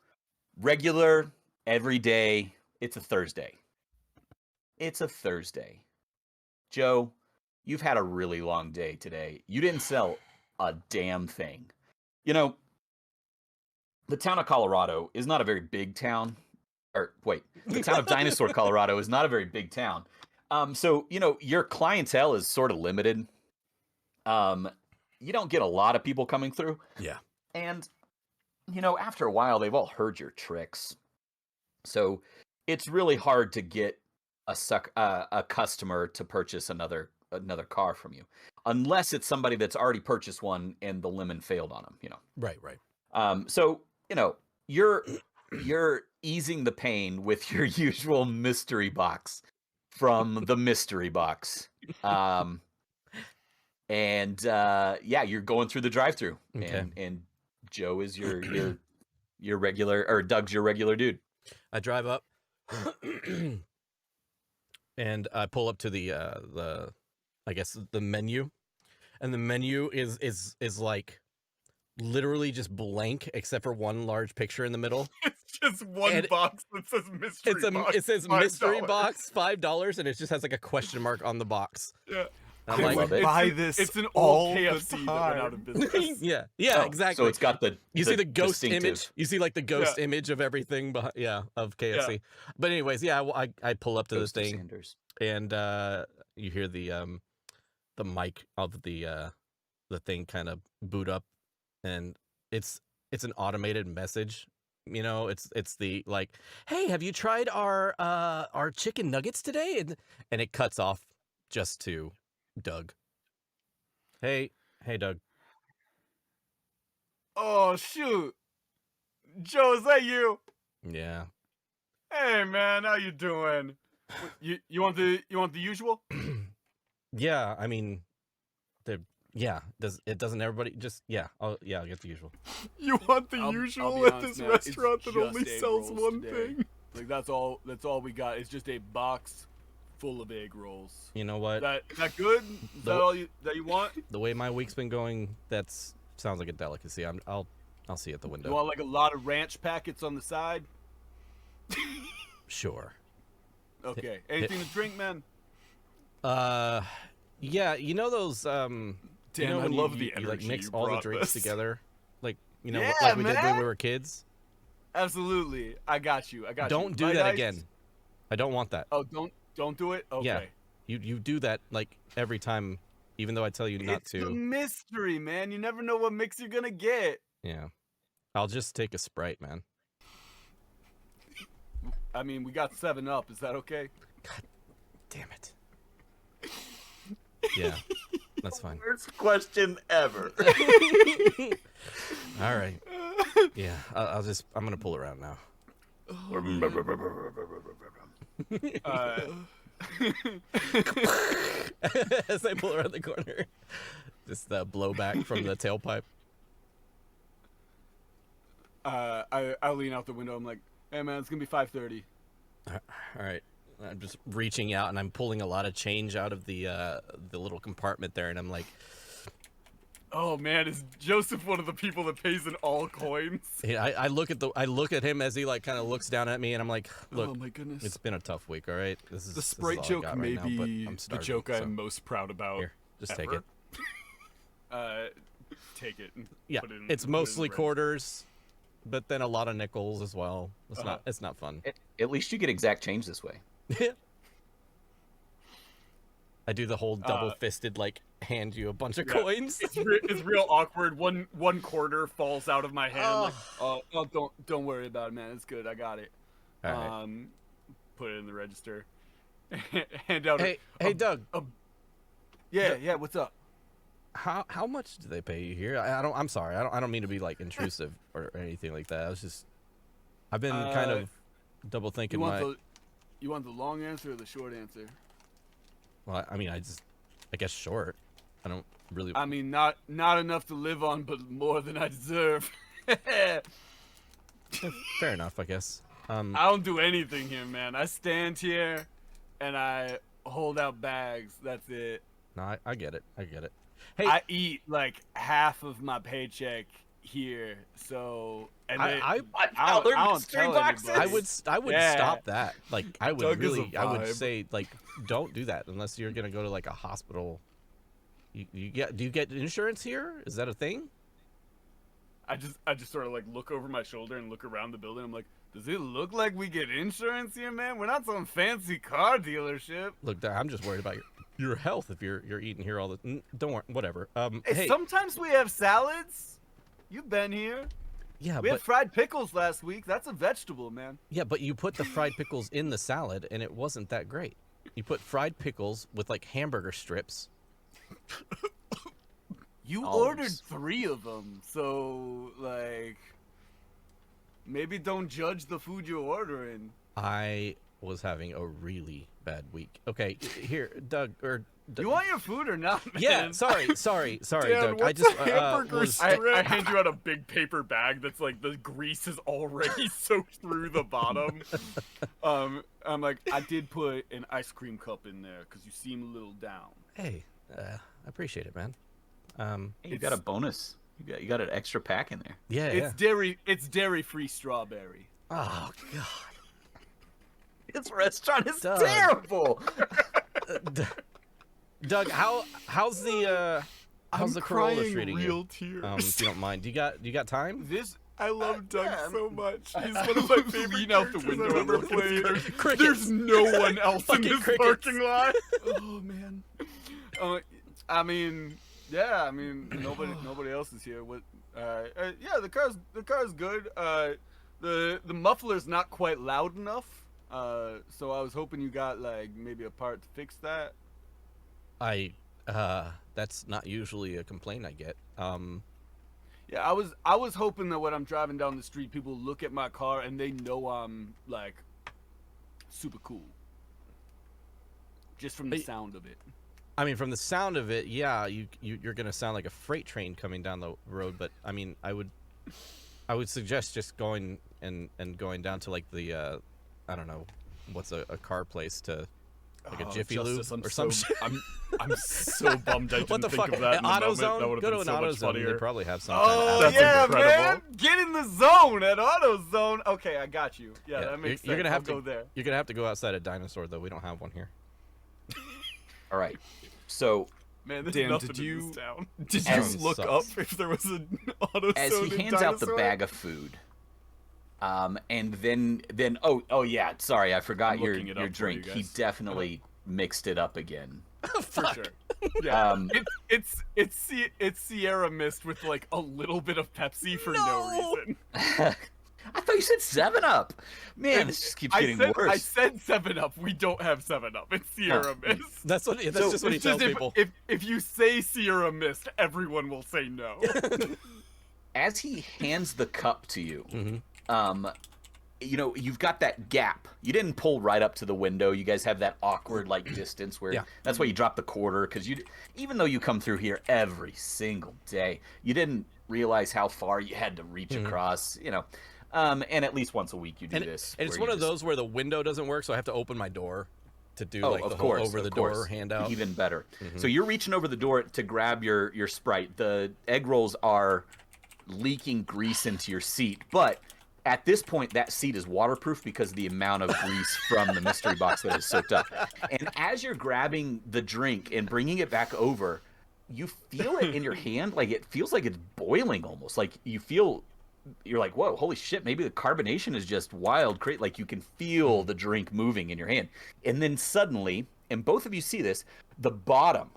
[SPEAKER 2] regular, everyday. It's a Thursday. It's a Thursday. Joe, you've had a really long day today. You didn't sell a damn thing. You know, the town of Colorado is not a very big town. Or wait, the town of Dinosaur, Colorado is not a very big town. So, you know, your clientele is sort of limited. You don't get a lot of people coming through.
[SPEAKER 3] Yeah.
[SPEAKER 2] And, you know, after a while, they've all heard your tricks. So it's really hard to get a customer to purchase another car from you, unless it's somebody that's already purchased one and the lemon failed on them, you know.
[SPEAKER 3] Right.
[SPEAKER 2] So, you know, you're easing the pain with your usual mystery box from the mystery box. And yeah, you're going through the drive-through,
[SPEAKER 3] Okay.
[SPEAKER 2] and Joe is your regular, or Doug's your regular dude.
[SPEAKER 3] I drive up, and I pull up to the I guess the menu, and the menu is like literally just blank except for one large picture in the middle.
[SPEAKER 4] It's just one
[SPEAKER 3] And
[SPEAKER 4] box that says mystery box.
[SPEAKER 3] It says
[SPEAKER 4] $5.
[SPEAKER 3] mystery box $5, and it just has like a question mark on the box.
[SPEAKER 4] Yeah.
[SPEAKER 3] And I'm
[SPEAKER 2] I
[SPEAKER 3] like,
[SPEAKER 2] love it.
[SPEAKER 5] Buy this
[SPEAKER 4] It's an
[SPEAKER 5] all
[SPEAKER 4] old
[SPEAKER 5] the
[SPEAKER 4] KFC that went out of business.
[SPEAKER 3] yeah,
[SPEAKER 2] Oh,
[SPEAKER 3] exactly.
[SPEAKER 2] So it's got the
[SPEAKER 3] You see the ghost
[SPEAKER 2] distinctive-
[SPEAKER 3] image. You see like the ghost image of everything. Of KFC. But anyways, I pull up to
[SPEAKER 2] Ghost
[SPEAKER 3] the
[SPEAKER 2] of
[SPEAKER 3] thing,
[SPEAKER 2] Sanders.
[SPEAKER 3] and you hear the mic of the thing kind of boot up, and it's an automated message. You know, it's the like, hey, have you tried our chicken nuggets today? And it cuts off just to Doug. Hey, Doug.
[SPEAKER 4] Oh shoot, Joe, is that you?
[SPEAKER 3] Yeah.
[SPEAKER 4] Hey man, how you doing? You want the usual?
[SPEAKER 3] Yeah, I mean, doesn't everybody just I'll get the usual.
[SPEAKER 4] You want the
[SPEAKER 3] Um,
[SPEAKER 4] I'll
[SPEAKER 3] usual
[SPEAKER 4] be
[SPEAKER 3] at
[SPEAKER 4] honest,
[SPEAKER 3] this
[SPEAKER 4] man,
[SPEAKER 3] restaurant
[SPEAKER 4] it's
[SPEAKER 3] that only
[SPEAKER 4] just egg
[SPEAKER 3] sells
[SPEAKER 4] rolls
[SPEAKER 3] one
[SPEAKER 4] today.
[SPEAKER 3] thing?
[SPEAKER 4] Like that's all we got. It's just a box full of egg rolls.
[SPEAKER 3] You know what?
[SPEAKER 4] That good? Is that all you want?
[SPEAKER 3] The way my week's been going, sounds like a delicacy. I'll see you at the
[SPEAKER 4] You
[SPEAKER 3] window.
[SPEAKER 4] want like a lot of ranch packets on the side?
[SPEAKER 3] Sure.
[SPEAKER 4] Okay. Anything to drink, man?
[SPEAKER 3] Yeah, you know those
[SPEAKER 4] Damn, I
[SPEAKER 3] when
[SPEAKER 4] love
[SPEAKER 3] you,
[SPEAKER 4] the
[SPEAKER 3] you, like
[SPEAKER 4] energy
[SPEAKER 3] mix
[SPEAKER 4] you
[SPEAKER 3] all the
[SPEAKER 4] brought
[SPEAKER 3] drinks
[SPEAKER 4] this.
[SPEAKER 3] together, like
[SPEAKER 4] Yeah,
[SPEAKER 3] like we did when
[SPEAKER 4] man.
[SPEAKER 3] we were kids.
[SPEAKER 4] Absolutely. I got you.
[SPEAKER 3] Don't do
[SPEAKER 4] Light
[SPEAKER 3] that
[SPEAKER 4] ice?
[SPEAKER 3] again. I don't want that.
[SPEAKER 4] Oh, don't do it. Okay.
[SPEAKER 3] Yeah. You do that like every time, even though I tell you not
[SPEAKER 4] It's a
[SPEAKER 3] to.
[SPEAKER 4] mystery, man. You never know what mix you're gonna get.
[SPEAKER 3] Yeah. I'll just take a Sprite, man.
[SPEAKER 4] I mean, we got 7-Up. Is that okay?
[SPEAKER 3] Damn it. Yeah. That's fine.
[SPEAKER 2] Worst question ever.
[SPEAKER 3] All right. Yeah. I'm gonna pull around now. As I pull around the corner, just the blowback from the tailpipe.
[SPEAKER 4] I lean out the window. I'm like, hey man, it's gonna be 5:30.
[SPEAKER 3] All right. I'm just reaching out and I'm pulling a lot of change out of the little compartment there, and I'm like,
[SPEAKER 4] Oh man, is Joseph one of the people that pays in all coins?
[SPEAKER 3] yeah, I look at him as he like kind of looks down at me, and I'm like, look,
[SPEAKER 4] Oh my goodness.
[SPEAKER 3] it's been a tough week, all right. This is
[SPEAKER 4] The
[SPEAKER 3] this is
[SPEAKER 4] Sprite
[SPEAKER 3] all I
[SPEAKER 4] joke
[SPEAKER 3] got
[SPEAKER 4] may
[SPEAKER 3] right now, but
[SPEAKER 4] be
[SPEAKER 3] I'm
[SPEAKER 4] the
[SPEAKER 3] starving,
[SPEAKER 4] joke
[SPEAKER 3] so
[SPEAKER 4] I'm most proud about.
[SPEAKER 3] here, just take
[SPEAKER 4] ever.
[SPEAKER 3] it.
[SPEAKER 4] Take it. And
[SPEAKER 3] Yeah,
[SPEAKER 4] put it in,
[SPEAKER 3] it's
[SPEAKER 4] put it in the
[SPEAKER 3] mostly
[SPEAKER 4] register.
[SPEAKER 3] quarters, but then a lot of nickels as well. It's not fun.
[SPEAKER 2] At least you get exact change this way.
[SPEAKER 3] I do the whole double-fisted, like, hand you a bunch of
[SPEAKER 4] Yeah.
[SPEAKER 3] coins.
[SPEAKER 4] It's real awkward. One quarter falls out of my hand. I'm like,
[SPEAKER 3] Oh.
[SPEAKER 4] oh, don't worry about it, man. It's good. I got it.
[SPEAKER 3] All right.
[SPEAKER 4] Put it in the register. Hand out.
[SPEAKER 3] Hey, Doug.
[SPEAKER 4] Yeah. What's up?
[SPEAKER 3] How much do they pay you here? I'm sorry. I don't mean to be like intrusive or anything like that. I was just I've been kind of double thinking
[SPEAKER 4] You want the long answer or the short answer?
[SPEAKER 3] Well, I mean, I guess short. I don't really.
[SPEAKER 4] I mean, not enough to live on, but more than I deserve.
[SPEAKER 3] Fair enough, I guess.
[SPEAKER 4] I don't do anything here, man. I stand here and I hold out bags. That's it.
[SPEAKER 3] No, I get it. Hey,
[SPEAKER 4] I eat like half of my paycheck here, so and
[SPEAKER 3] I
[SPEAKER 4] don't
[SPEAKER 2] mystery
[SPEAKER 4] tell
[SPEAKER 2] boxes?
[SPEAKER 4] anybody.
[SPEAKER 3] I would
[SPEAKER 4] Yeah.
[SPEAKER 3] stop that. Like, I would
[SPEAKER 4] Doug is a
[SPEAKER 3] really, I would
[SPEAKER 4] vibe.
[SPEAKER 3] say, like, don't do that unless you're gonna go to like a hospital. Do you get insurance here? Is that a thing?
[SPEAKER 4] I just sort of like look over my shoulder and look around the building. I'm like, does it look like we get insurance here, man? We're not some fancy car dealership.
[SPEAKER 3] Look, I'm just worried about your health if you're eating here all the. Don't worry, whatever. Hey,
[SPEAKER 4] Sometimes we have salads. You've been here.
[SPEAKER 3] yeah,
[SPEAKER 4] We
[SPEAKER 3] but
[SPEAKER 4] had fried pickles last week. That's a vegetable, man.
[SPEAKER 3] yeah, but you put the fried pickles in the salad, and it wasn't that great. You put fried pickles with like hamburger strips.
[SPEAKER 4] You
[SPEAKER 2] Olives.
[SPEAKER 4] ordered 3 of them, so like maybe don't judge the food you're ordering.
[SPEAKER 3] I was having a really bad week. Okay, here, Doug, or
[SPEAKER 4] You want your food or not, man?
[SPEAKER 3] yeah, sorry,
[SPEAKER 1] Dan,
[SPEAKER 3] Doug. I
[SPEAKER 1] what's
[SPEAKER 3] just
[SPEAKER 1] a hamburger
[SPEAKER 3] was,
[SPEAKER 4] I hand you out a big paper bag that's like the grease is already soaked through the bottom. I'm like, I did put an ice cream cup in there because you seem a little down.
[SPEAKER 3] hey, I appreciate it, man.
[SPEAKER 2] Hey, you got a bonus. You got an extra pack in there.
[SPEAKER 3] Yeah,
[SPEAKER 4] It's dairy free strawberry.
[SPEAKER 3] Oh God,
[SPEAKER 2] This restaurant is
[SPEAKER 3] Doug.
[SPEAKER 2] terrible.
[SPEAKER 3] Doug, how's the Corolla
[SPEAKER 1] crying
[SPEAKER 3] treating
[SPEAKER 1] real
[SPEAKER 3] you?
[SPEAKER 1] tears.
[SPEAKER 3] If you don't mind, do you got time?
[SPEAKER 1] I love Doug
[SPEAKER 4] yeah,
[SPEAKER 1] so much. He's one of my favorite
[SPEAKER 4] Lean out the
[SPEAKER 1] characters
[SPEAKER 4] window
[SPEAKER 1] I've
[SPEAKER 4] and
[SPEAKER 1] ever
[SPEAKER 4] look
[SPEAKER 1] played.
[SPEAKER 3] Crickets.
[SPEAKER 4] There's no one else in
[SPEAKER 3] Fucking
[SPEAKER 4] this
[SPEAKER 3] crickets.
[SPEAKER 4] parking lot.
[SPEAKER 1] Oh man.
[SPEAKER 4] I mean, yeah. I mean, nobody else is here. What? Yeah, the car's good. The muffler's not quite loud enough. So I was hoping you got like maybe a part to fix that.
[SPEAKER 3] That's not usually a complaint I get.
[SPEAKER 4] Yeah, I was hoping that when I'm driving down the street, people look at my car and they know I'm like super cool. Just from the sound of it.
[SPEAKER 3] I mean, from the sound of it, yeah, you're gonna sound like a freight train coming down the road. But I mean, I would suggest just going going down to like the I don't know, what's a car place to like a Jiffy Lube or some shit.
[SPEAKER 1] I'm so bummed I didn't
[SPEAKER 3] What the
[SPEAKER 1] think
[SPEAKER 3] fuck?
[SPEAKER 1] of that in the moment.
[SPEAKER 3] AutoZone?
[SPEAKER 1] That would
[SPEAKER 3] Go
[SPEAKER 1] have
[SPEAKER 3] to
[SPEAKER 1] been
[SPEAKER 3] an
[SPEAKER 1] so much
[SPEAKER 3] AutoZone.
[SPEAKER 1] funnier.
[SPEAKER 3] They probably have some.
[SPEAKER 4] Oh
[SPEAKER 3] kind of
[SPEAKER 4] yeah,
[SPEAKER 1] incredible.
[SPEAKER 4] man! Get in the zone at AutoZone. Okay, I got you. Yeah, that makes
[SPEAKER 3] you're
[SPEAKER 4] sense.
[SPEAKER 3] gonna have
[SPEAKER 4] I'll
[SPEAKER 3] to
[SPEAKER 4] go there.
[SPEAKER 3] You're gonna have to go outside a Dinosaur though. We don't have one here.
[SPEAKER 2] All right. So
[SPEAKER 4] Man, there's
[SPEAKER 1] Dan,
[SPEAKER 4] nothing
[SPEAKER 1] did
[SPEAKER 4] in
[SPEAKER 1] you-
[SPEAKER 4] this town.
[SPEAKER 1] Did you
[SPEAKER 2] As-
[SPEAKER 1] look up if there was an AutoZone
[SPEAKER 2] as he
[SPEAKER 1] in
[SPEAKER 2] hands out the
[SPEAKER 1] Dinosaur?
[SPEAKER 2] bag of food, and then oh yeah, sorry, I forgot
[SPEAKER 1] I'm
[SPEAKER 2] your
[SPEAKER 1] looking it up for
[SPEAKER 2] drink.
[SPEAKER 1] you
[SPEAKER 2] He
[SPEAKER 1] guys.
[SPEAKER 2] definitely mixed it up again.
[SPEAKER 4] For sure. Yeah.
[SPEAKER 2] Um,
[SPEAKER 4] It's Sierra Mist with like a little bit of Pepsi for no reason.
[SPEAKER 2] I thought you said 7-Up. Man, this just keeps getting
[SPEAKER 4] I
[SPEAKER 2] worse.
[SPEAKER 4] said 7-Up. We don't have 7-Up. It's Sierra Mist.
[SPEAKER 3] That's what. That's
[SPEAKER 2] So-
[SPEAKER 3] just what he
[SPEAKER 4] It's just
[SPEAKER 3] tells people.
[SPEAKER 4] if you say Sierra Mist, everyone will say no.
[SPEAKER 2] As he hands the cup to you,
[SPEAKER 3] Mm-hmm.
[SPEAKER 2] you know, you've got that gap. You didn't pull right up to the window. You guys have that awkward like distance where
[SPEAKER 3] Yeah.
[SPEAKER 2] that's why you drop the quarter, because even though you come through here every single day, you didn't realize how far you had to reach across. You know, and at least once a week you do this.
[SPEAKER 3] And it's
[SPEAKER 2] where
[SPEAKER 3] one
[SPEAKER 2] you
[SPEAKER 3] of
[SPEAKER 2] just-
[SPEAKER 3] those where the window doesn't work, so I have to open my door to do
[SPEAKER 2] Oh,
[SPEAKER 3] like
[SPEAKER 2] of
[SPEAKER 3] the
[SPEAKER 2] course,
[SPEAKER 3] whole over
[SPEAKER 2] of
[SPEAKER 3] the
[SPEAKER 2] course.
[SPEAKER 3] door handout.
[SPEAKER 2] Even better. So you're reaching over the door to grab your Sprite. The egg rolls are leaking grease into your seat, but at this point that seat is waterproof because of the amount of grease from the mystery box that is soaked up. And as you're grabbing the drink and bringing it back over, you feel it in your hand, like it feels like it's boiling almost. Like you're like, whoa, holy shit, maybe the carbonation is just wild. Like you can feel the drink moving in your hand. And then suddenly, and both of you see this, the bottom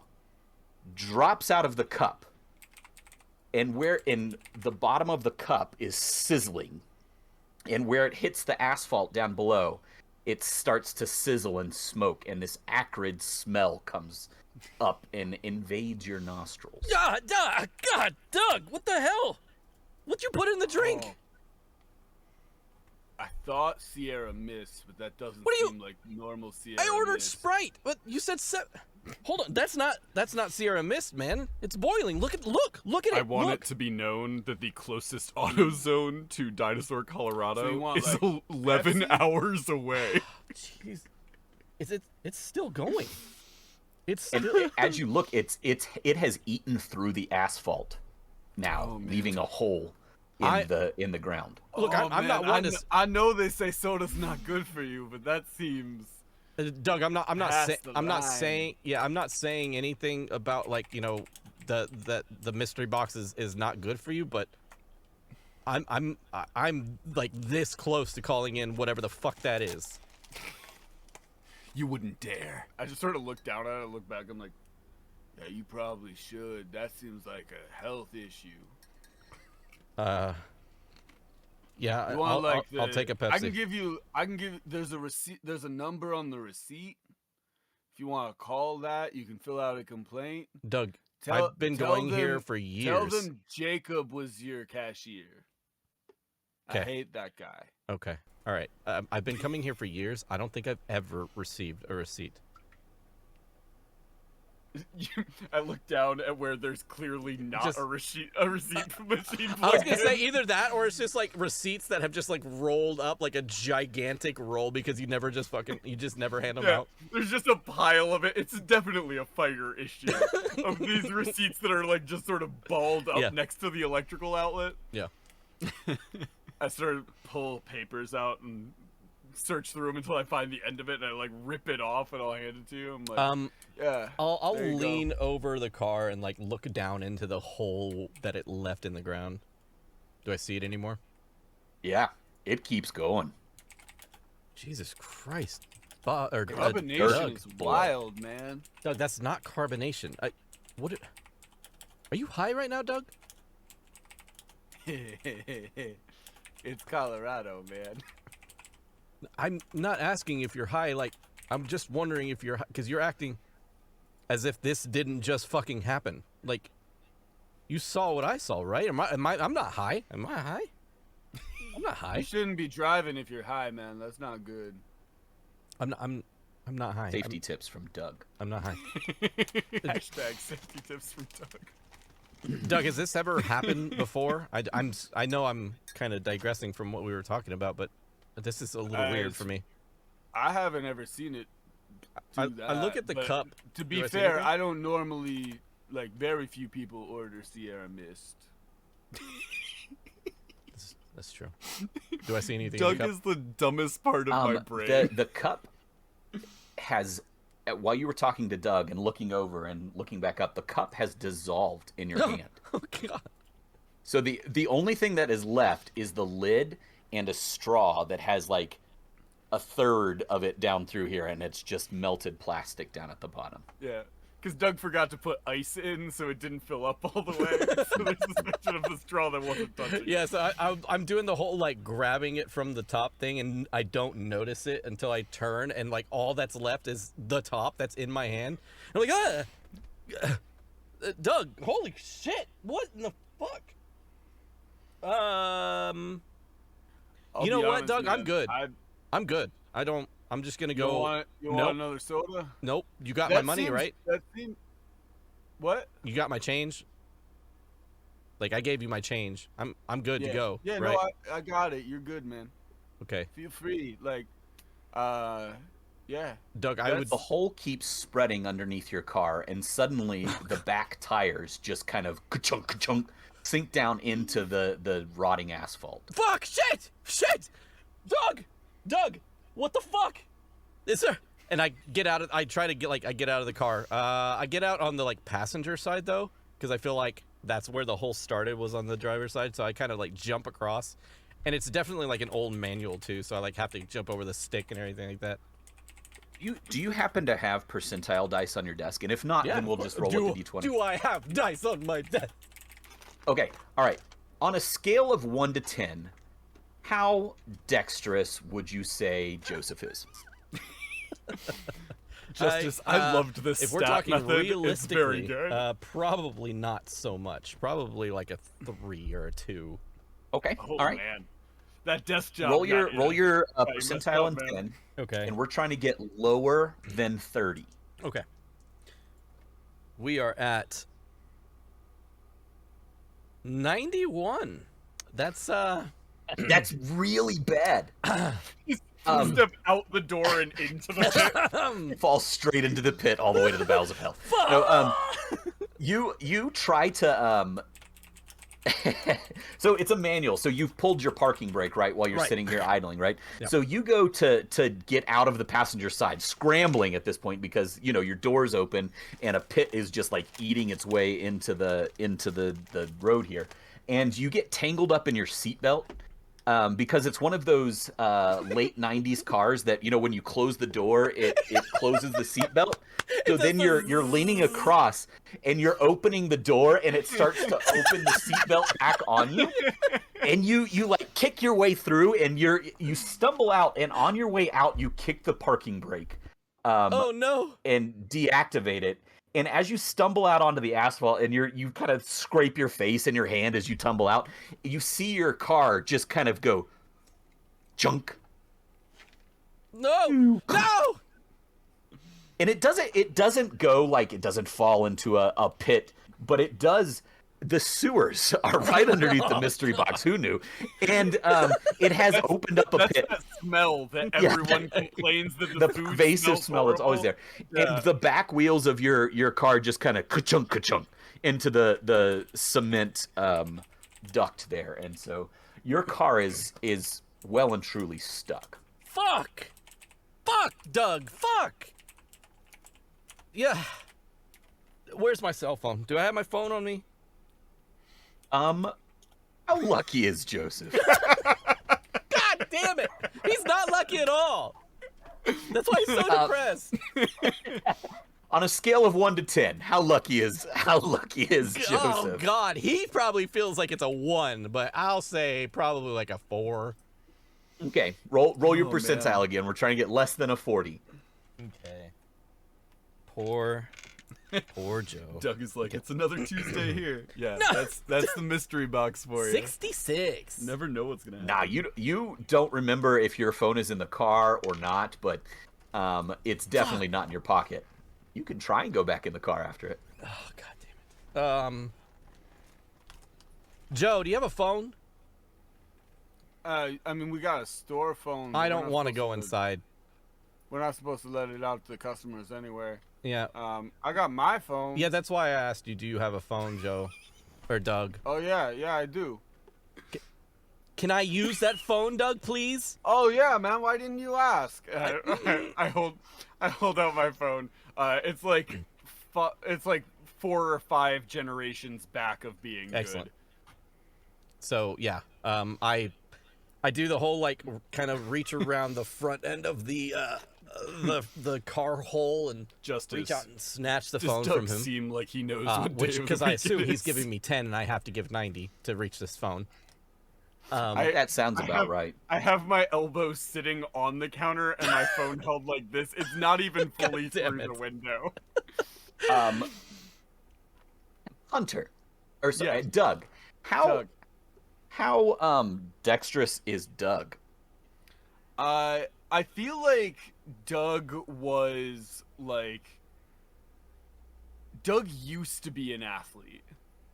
[SPEAKER 2] drops out of the cup. And where in the bottom of the cup is sizzling. And where it hits the asphalt down below, it starts to sizzle and smoke. And this acrid smell comes up and invades your nostrils.
[SPEAKER 3] God, Doug, what the hell? What'd you put in the drink?
[SPEAKER 4] Oh. I thought Sierra Mist, but that doesn't
[SPEAKER 3] What do you-
[SPEAKER 4] seem like normal Sierra
[SPEAKER 3] I ordered
[SPEAKER 4] Mist.
[SPEAKER 3] Sprite, but you said Hold on, that's not Sierra Mist, man. It's boiling. Look at it.
[SPEAKER 1] I want
[SPEAKER 3] look.
[SPEAKER 1] it to be known that the closest AutoZone to Dinosaur,
[SPEAKER 4] So
[SPEAKER 1] Colorado
[SPEAKER 4] you want,
[SPEAKER 1] is
[SPEAKER 4] like,
[SPEAKER 1] 11
[SPEAKER 4] Pepsi?
[SPEAKER 1] hours away.
[SPEAKER 3] Jeez, it's still going. It's
[SPEAKER 2] And
[SPEAKER 3] still.
[SPEAKER 2] as you look, it has eaten through the asphalt now,
[SPEAKER 4] Oh, man.
[SPEAKER 2] leaving a hole in the ground.
[SPEAKER 3] Look,
[SPEAKER 4] Oh,
[SPEAKER 3] I'm not
[SPEAKER 4] man,
[SPEAKER 3] one to.
[SPEAKER 4] I know they say soda's not good for you, but that seems.
[SPEAKER 3] Doug, I'm not
[SPEAKER 4] Past the
[SPEAKER 3] I'm not
[SPEAKER 4] line.
[SPEAKER 3] saying I'm not saying anything about like, you know, the mystery box is not good for you, but I'm like this close to calling in whatever the fuck that is.
[SPEAKER 1] You wouldn't dare.
[SPEAKER 4] I just sort of look down at it, look back. I'm like, yeah, you probably should. That seems like a health issue.
[SPEAKER 3] Yeah,
[SPEAKER 4] You want
[SPEAKER 3] I'll take a Pepsi.
[SPEAKER 4] I can give. There's a receipt. There's a number on the receipt. If you want to call that, you can fill out a complaint.
[SPEAKER 3] Doug,
[SPEAKER 4] Tell-
[SPEAKER 3] I've been
[SPEAKER 4] tell
[SPEAKER 3] going here
[SPEAKER 4] them-
[SPEAKER 3] for
[SPEAKER 4] Tell
[SPEAKER 3] years.
[SPEAKER 4] them Jacob was your cashier. I
[SPEAKER 3] Okay.
[SPEAKER 4] hate that guy.
[SPEAKER 3] Okay. All right. I've been coming here for years. I don't think I've ever received a receipt.
[SPEAKER 4] I look down at where there's clearly not
[SPEAKER 3] Just-
[SPEAKER 4] a receipt machine.
[SPEAKER 3] I was
[SPEAKER 4] plugged
[SPEAKER 3] gonna say
[SPEAKER 4] in.
[SPEAKER 3] either that or it's just like receipts that have just like rolled up like a gigantic roll because you just never hand them
[SPEAKER 4] Yeah,
[SPEAKER 3] out.
[SPEAKER 4] there's just a pile of it. It's definitely a fire issue of these receipts that are like just sort of balled up
[SPEAKER 3] Yeah.
[SPEAKER 4] next to the electrical outlet.
[SPEAKER 3] Yeah.
[SPEAKER 4] I sort of pull papers out and search through them until I find the end of it, and I like rip it off and I'll hand it to you. I'm like, yeah.
[SPEAKER 3] I'll
[SPEAKER 4] there you go.
[SPEAKER 3] lean over the car and like look down into the hole that it left in the ground. Do I see it anymore?
[SPEAKER 2] Yeah, it keeps going.
[SPEAKER 3] Jesus Christ. Doug,
[SPEAKER 4] Carbonation is
[SPEAKER 2] boy.
[SPEAKER 4] wild, man.
[SPEAKER 3] Doug, that's not carbonation. Are you high right now, Doug?
[SPEAKER 4] It's Colorado, man.
[SPEAKER 3] I'm not asking if you're high. Like, I'm just wondering if you're, because you're acting as if this didn't just fucking happen. Like, you saw what I saw, right? I'm not high. Am I high? I'm not
[SPEAKER 4] You
[SPEAKER 3] high.
[SPEAKER 4] shouldn't be driving if you're high, man. That's not good.
[SPEAKER 3] I'm not high.
[SPEAKER 2] Safety tips from Doug.
[SPEAKER 3] I'm not high.
[SPEAKER 4] Hashtag safety tips from Doug.
[SPEAKER 3] Doug, has this ever happened before? I know I'm kind of digressing from what we were talking about, but this is a little weird for me.
[SPEAKER 4] I haven't ever seen it.
[SPEAKER 3] I look at the
[SPEAKER 4] but
[SPEAKER 3] cup.
[SPEAKER 4] To
[SPEAKER 3] Do
[SPEAKER 4] be
[SPEAKER 3] I see
[SPEAKER 4] fair,
[SPEAKER 3] anything?
[SPEAKER 4] I don't normally like. Very few people order Sierra Mist.
[SPEAKER 3] That's true. Do I see anything
[SPEAKER 4] Doug
[SPEAKER 3] in the cup?
[SPEAKER 4] is the dumbest part of my brain.
[SPEAKER 2] The cup has, while you were talking to Doug and looking over and looking back up, the cup has dissolved in your hand.
[SPEAKER 3] Oh, God.
[SPEAKER 2] So the only thing that is left is the lid and a straw that has like a third of it down through here, and it's just melted plastic down at the bottom.
[SPEAKER 4] Yeah, because Doug forgot to put ice in, so it didn't fill up all the way. So there's this picture of the straw that wasn't touching.
[SPEAKER 3] Yeah, so I'm doing the whole like grabbing it from the top thing, and I don't notice it until I turn, and like all that's left is the top that's in my hand. I'm like, Doug, holy shit, what in the fuck?
[SPEAKER 4] I'll
[SPEAKER 3] You know
[SPEAKER 4] be
[SPEAKER 3] what,
[SPEAKER 4] honest,
[SPEAKER 3] Doug? I'm
[SPEAKER 4] man,
[SPEAKER 3] good. I'm good. I'm just gonna go.
[SPEAKER 4] You want another soda?
[SPEAKER 3] Nope. You got my money,
[SPEAKER 4] seems-
[SPEAKER 3] right?
[SPEAKER 4] That seems... What?
[SPEAKER 3] You got my change. Like I gave you my change. I'm good to go.
[SPEAKER 4] Yeah,
[SPEAKER 3] right?
[SPEAKER 4] no, I got it. You're good, man.
[SPEAKER 3] Okay,
[SPEAKER 4] Feel free. Like, yeah.
[SPEAKER 3] Doug. I would.
[SPEAKER 2] The hole keeps spreading underneath your car, and suddenly the back tires just kind of ka-chunk, ka-chunk, sink down into the rotting asphalt.
[SPEAKER 3] Fuck! Shit! Doug! What the fuck? Is there? And I get out of. I try to get like. I get out of the car. I get out on the like passenger side though, because I feel like that's where the hole started was on the driver's side. So I kind of like jump across, and it's definitely like an old manual too. So I like have to jump over the stick and everything like that.
[SPEAKER 2] Do you happen to have percentile dice on your desk? And if not, then we'll just roll with the d20.
[SPEAKER 3] Do I have dice on my desk?
[SPEAKER 2] Okay, all right. On a scale of 1 to 10, how dexterous would you say Joseph is?
[SPEAKER 4] Justice, I loved this.
[SPEAKER 3] If we're
[SPEAKER 4] stat
[SPEAKER 3] talking
[SPEAKER 4] method. It's very
[SPEAKER 3] realistically,
[SPEAKER 4] good.
[SPEAKER 3] probably not so much. Probably like a 3 or a 2.
[SPEAKER 2] Okay,
[SPEAKER 4] Oh
[SPEAKER 2] all right.
[SPEAKER 4] man, that desk job.
[SPEAKER 2] Roll your
[SPEAKER 4] you messed
[SPEAKER 2] percentile
[SPEAKER 4] up,
[SPEAKER 2] in
[SPEAKER 4] man.
[SPEAKER 2] 10,
[SPEAKER 3] Okay.
[SPEAKER 2] and we're trying to get lower than 30.
[SPEAKER 3] Okay. We are at 91. That's
[SPEAKER 2] That's really bad.
[SPEAKER 4] Step out the door and into the pit.
[SPEAKER 2] Fall straight into the pit all the way to the bowels of hell. No, you try to so it's a manual. So you've pulled your parking brake right while you're
[SPEAKER 3] Right.
[SPEAKER 2] sitting here idling, right?
[SPEAKER 3] Yep.
[SPEAKER 2] So you go to get out of the passenger side, scrambling at this point because you know your door's open and a pit is just like eating its way into the road here, and you get tangled up in your seatbelt. Because it's one of those late 90s cars that, you know, when you close the door, it closes the seatbelt. So then you're leaning across and you're opening the door and it starts to open the seatbelt back on you. And you like kick your way through and you stumble out, and on your way out you kick the parking brake.
[SPEAKER 3] oh no.
[SPEAKER 2] And deactivate it. And as you stumble out onto the asphalt and you kind of scrape your face and your hand as you tumble out, you see your car just kind of go junk,
[SPEAKER 3] No! No!
[SPEAKER 2] And it doesn't go like, it doesn't fall into a pit, but it does. The sewers are right underneath the mystery box. Who knew? And it has opened up a
[SPEAKER 4] That's
[SPEAKER 2] pit.
[SPEAKER 4] that smell that everyone complains that the food
[SPEAKER 2] pervasive
[SPEAKER 4] smells
[SPEAKER 2] smell that's always
[SPEAKER 4] horrible.
[SPEAKER 2] there.
[SPEAKER 4] Yeah.
[SPEAKER 2] And the back wheels of your car just kind of ka-chunk, ka-chunk into the cement duct there. And so your car is well and truly stuck.
[SPEAKER 3] Fuck! Fuck, Doug! Fuck! Yeah. Where's my cell phone? Do I have my phone on me?
[SPEAKER 2] How lucky is Joseph?
[SPEAKER 3] God damn it! He's not lucky at all! That's why he's so depressed.
[SPEAKER 2] On a scale of 1 to 10, how lucky is Joseph?
[SPEAKER 3] Oh, God. He probably feels like it's a 1, but I'll say probably like a 4.
[SPEAKER 2] Okay, roll your
[SPEAKER 4] Oh,
[SPEAKER 2] percentile
[SPEAKER 4] man.
[SPEAKER 2] again. We're trying to get less than a 40.
[SPEAKER 3] Okay. Poor Joe.
[SPEAKER 4] Doug is like, it's another Tuesday here. Yeah,
[SPEAKER 3] No.
[SPEAKER 4] that's the mystery box for you.
[SPEAKER 3] 66.
[SPEAKER 4] Never know what's gonna happen.
[SPEAKER 2] Nah, you don't remember if your phone is in the car or not, but it's definitely not in your pocket. You can try and go back in the car after it.
[SPEAKER 3] Oh, God damn it. Joe, do you have a phone?
[SPEAKER 4] I mean, we got a store phone.
[SPEAKER 3] I
[SPEAKER 4] We're
[SPEAKER 3] don't
[SPEAKER 4] not
[SPEAKER 3] want to
[SPEAKER 4] supposed
[SPEAKER 3] go inside.
[SPEAKER 4] We're not supposed to let it out to the customers anyway.
[SPEAKER 3] Yeah.
[SPEAKER 4] I got my phone.
[SPEAKER 3] Yeah, that's why I asked you, do you have a phone, Joe? Or Doug?
[SPEAKER 4] Oh yeah, I do.
[SPEAKER 3] Can I use that phone, Doug, please?
[SPEAKER 4] Oh yeah, man. Why didn't you ask? I hold out my phone. It's like 4 or 5 generations back of being
[SPEAKER 3] Excellent.
[SPEAKER 4] good.
[SPEAKER 3] So, yeah. I do the whole, like, kind of reach around the front end of the car hole and
[SPEAKER 4] Just
[SPEAKER 3] reach
[SPEAKER 4] as-
[SPEAKER 3] out and snatch the
[SPEAKER 4] Does
[SPEAKER 3] phone
[SPEAKER 4] Doug
[SPEAKER 3] from him.
[SPEAKER 4] seem like he knows what day of the
[SPEAKER 3] Because I
[SPEAKER 4] week
[SPEAKER 3] assume
[SPEAKER 4] it
[SPEAKER 3] he's
[SPEAKER 4] is?
[SPEAKER 3] giving me 10 and I have to give 90 to reach this phone.
[SPEAKER 2] That sounds
[SPEAKER 4] I
[SPEAKER 2] about
[SPEAKER 4] have-
[SPEAKER 2] right.
[SPEAKER 4] I have my elbow sitting on the counter and my phone held like this. It's not even fully
[SPEAKER 3] God damn
[SPEAKER 4] through the
[SPEAKER 3] it.
[SPEAKER 4] window.
[SPEAKER 2] Hunter, or sorry,
[SPEAKER 4] Yes.
[SPEAKER 2] Doug.
[SPEAKER 4] Doug.
[SPEAKER 2] How dexterous is Doug?
[SPEAKER 4] I feel like Doug was like Doug used to be an athlete.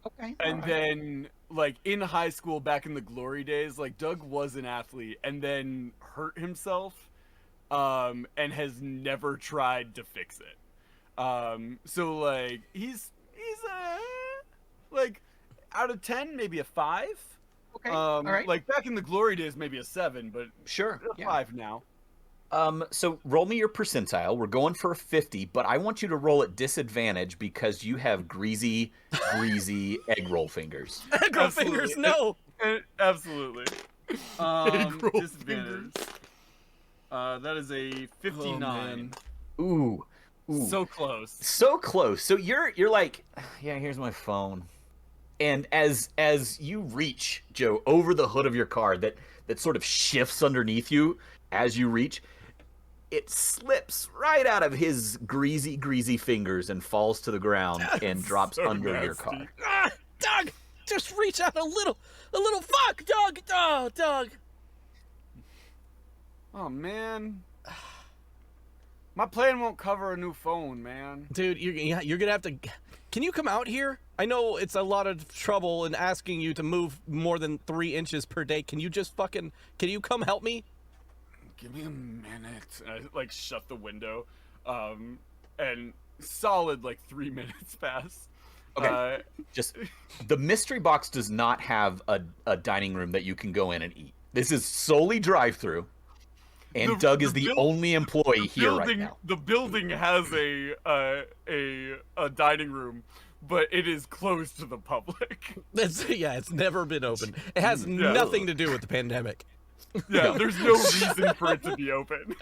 [SPEAKER 2] Okay.
[SPEAKER 4] And then like in high school back in the glory days, like Doug was an athlete and then hurt himself and has never tried to fix it. So like he's like out of 10 maybe a 5.
[SPEAKER 2] Okay. All right.
[SPEAKER 4] Like back in the glory days maybe a 7, but
[SPEAKER 2] Sure.
[SPEAKER 4] a 5 now.
[SPEAKER 2] So roll me your percentile. We're going for a 50, but I want you to roll at disadvantage because you have greasy egg roll fingers.
[SPEAKER 3] Egg roll fingers, no!
[SPEAKER 4] Absolutely.
[SPEAKER 3] Egg roll
[SPEAKER 4] Disadvantage. That is a 59.
[SPEAKER 3] man.
[SPEAKER 2] Ooh.
[SPEAKER 4] So close.
[SPEAKER 2] So close. So you're like, yeah, here's my phone. And as you reach, Joe, over the hood of your car that sort of shifts underneath you as you reach, it slips right out of his greasy fingers and falls to the ground and drops
[SPEAKER 4] so
[SPEAKER 2] under your
[SPEAKER 4] nasty.
[SPEAKER 2] car.
[SPEAKER 3] Ah, Doug! Just reach out a little fuck, Doug! Oh, Doug!
[SPEAKER 4] Oh man. My plan won't cover a new phone, man.
[SPEAKER 3] Dude, you're gonna have to... Can you come out here? I know it's a lot of trouble in asking you to move more than 3 inches per day. Can you just fucking... Can you come help me?
[SPEAKER 4] Give me a minute. And I like shut the window. And solid like 3 minutes pass.
[SPEAKER 2] Okay. Just the mystery box does not have a dining room that you can go in and eat. This is solely drive-through. And Doug is the only employee here right now.
[SPEAKER 4] The building has a dining room, but it is closed to the public.
[SPEAKER 3] It's never been open. It has nothing to do with the pandemic.
[SPEAKER 4] Yeah, there's no reason for it to be open.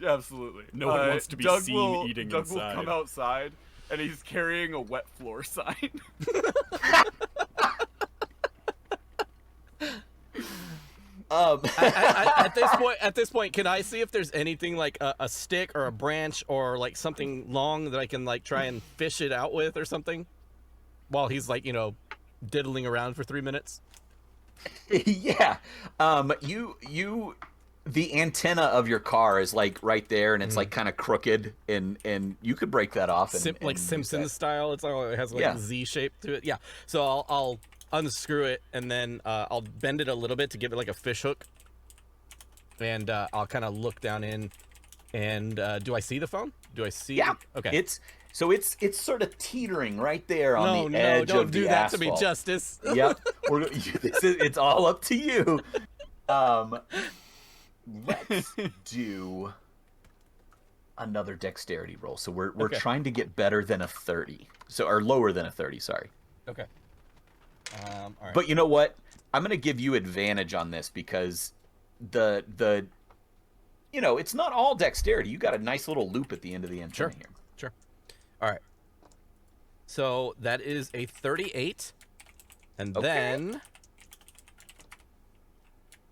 [SPEAKER 4] Absolutely.
[SPEAKER 1] No one wants to be
[SPEAKER 4] Doug
[SPEAKER 1] seen eating
[SPEAKER 4] Doug
[SPEAKER 1] inside.
[SPEAKER 4] will come outside, and he's carrying a wet floor sign.
[SPEAKER 3] At this point, can I see if there's anything like a stick or a branch or like something long that I can like try and fish it out with or something, while he's like diddling around for 3 minutes?
[SPEAKER 2] Yeah. You the antenna of your car is like right there, and it's like kind of crooked, and you could break that off. And,
[SPEAKER 3] Like
[SPEAKER 2] and use
[SPEAKER 3] Simpsons
[SPEAKER 2] that.
[SPEAKER 3] style. It has like
[SPEAKER 2] Yeah.
[SPEAKER 3] a Z shape to it. Yeah. So I'll unscrew it, and then I'll bend it a little bit to give it like a fish hook, and I'll kind of look down in, and do I see the phone? Do I see?
[SPEAKER 2] Yeah.
[SPEAKER 3] Okay.
[SPEAKER 2] It's sort of teetering right there on the
[SPEAKER 3] no,
[SPEAKER 2] edge
[SPEAKER 3] don't
[SPEAKER 2] of
[SPEAKER 3] do
[SPEAKER 2] the
[SPEAKER 3] that
[SPEAKER 2] asphalt.
[SPEAKER 3] to me, Justice.
[SPEAKER 2] Yep. It's all up to you. Let's do another dexterity roll. So we're
[SPEAKER 3] Okay.
[SPEAKER 2] trying to get better than a 30. Or lower than a 30, sorry.
[SPEAKER 3] Okay. All right.
[SPEAKER 2] But you know what? I'm going to give you advantage on this because the it's not all dexterity. You got a nice little loop at the end of the antenna here.
[SPEAKER 3] Sure. All right. So that is a 38, and
[SPEAKER 2] Okay.
[SPEAKER 3] then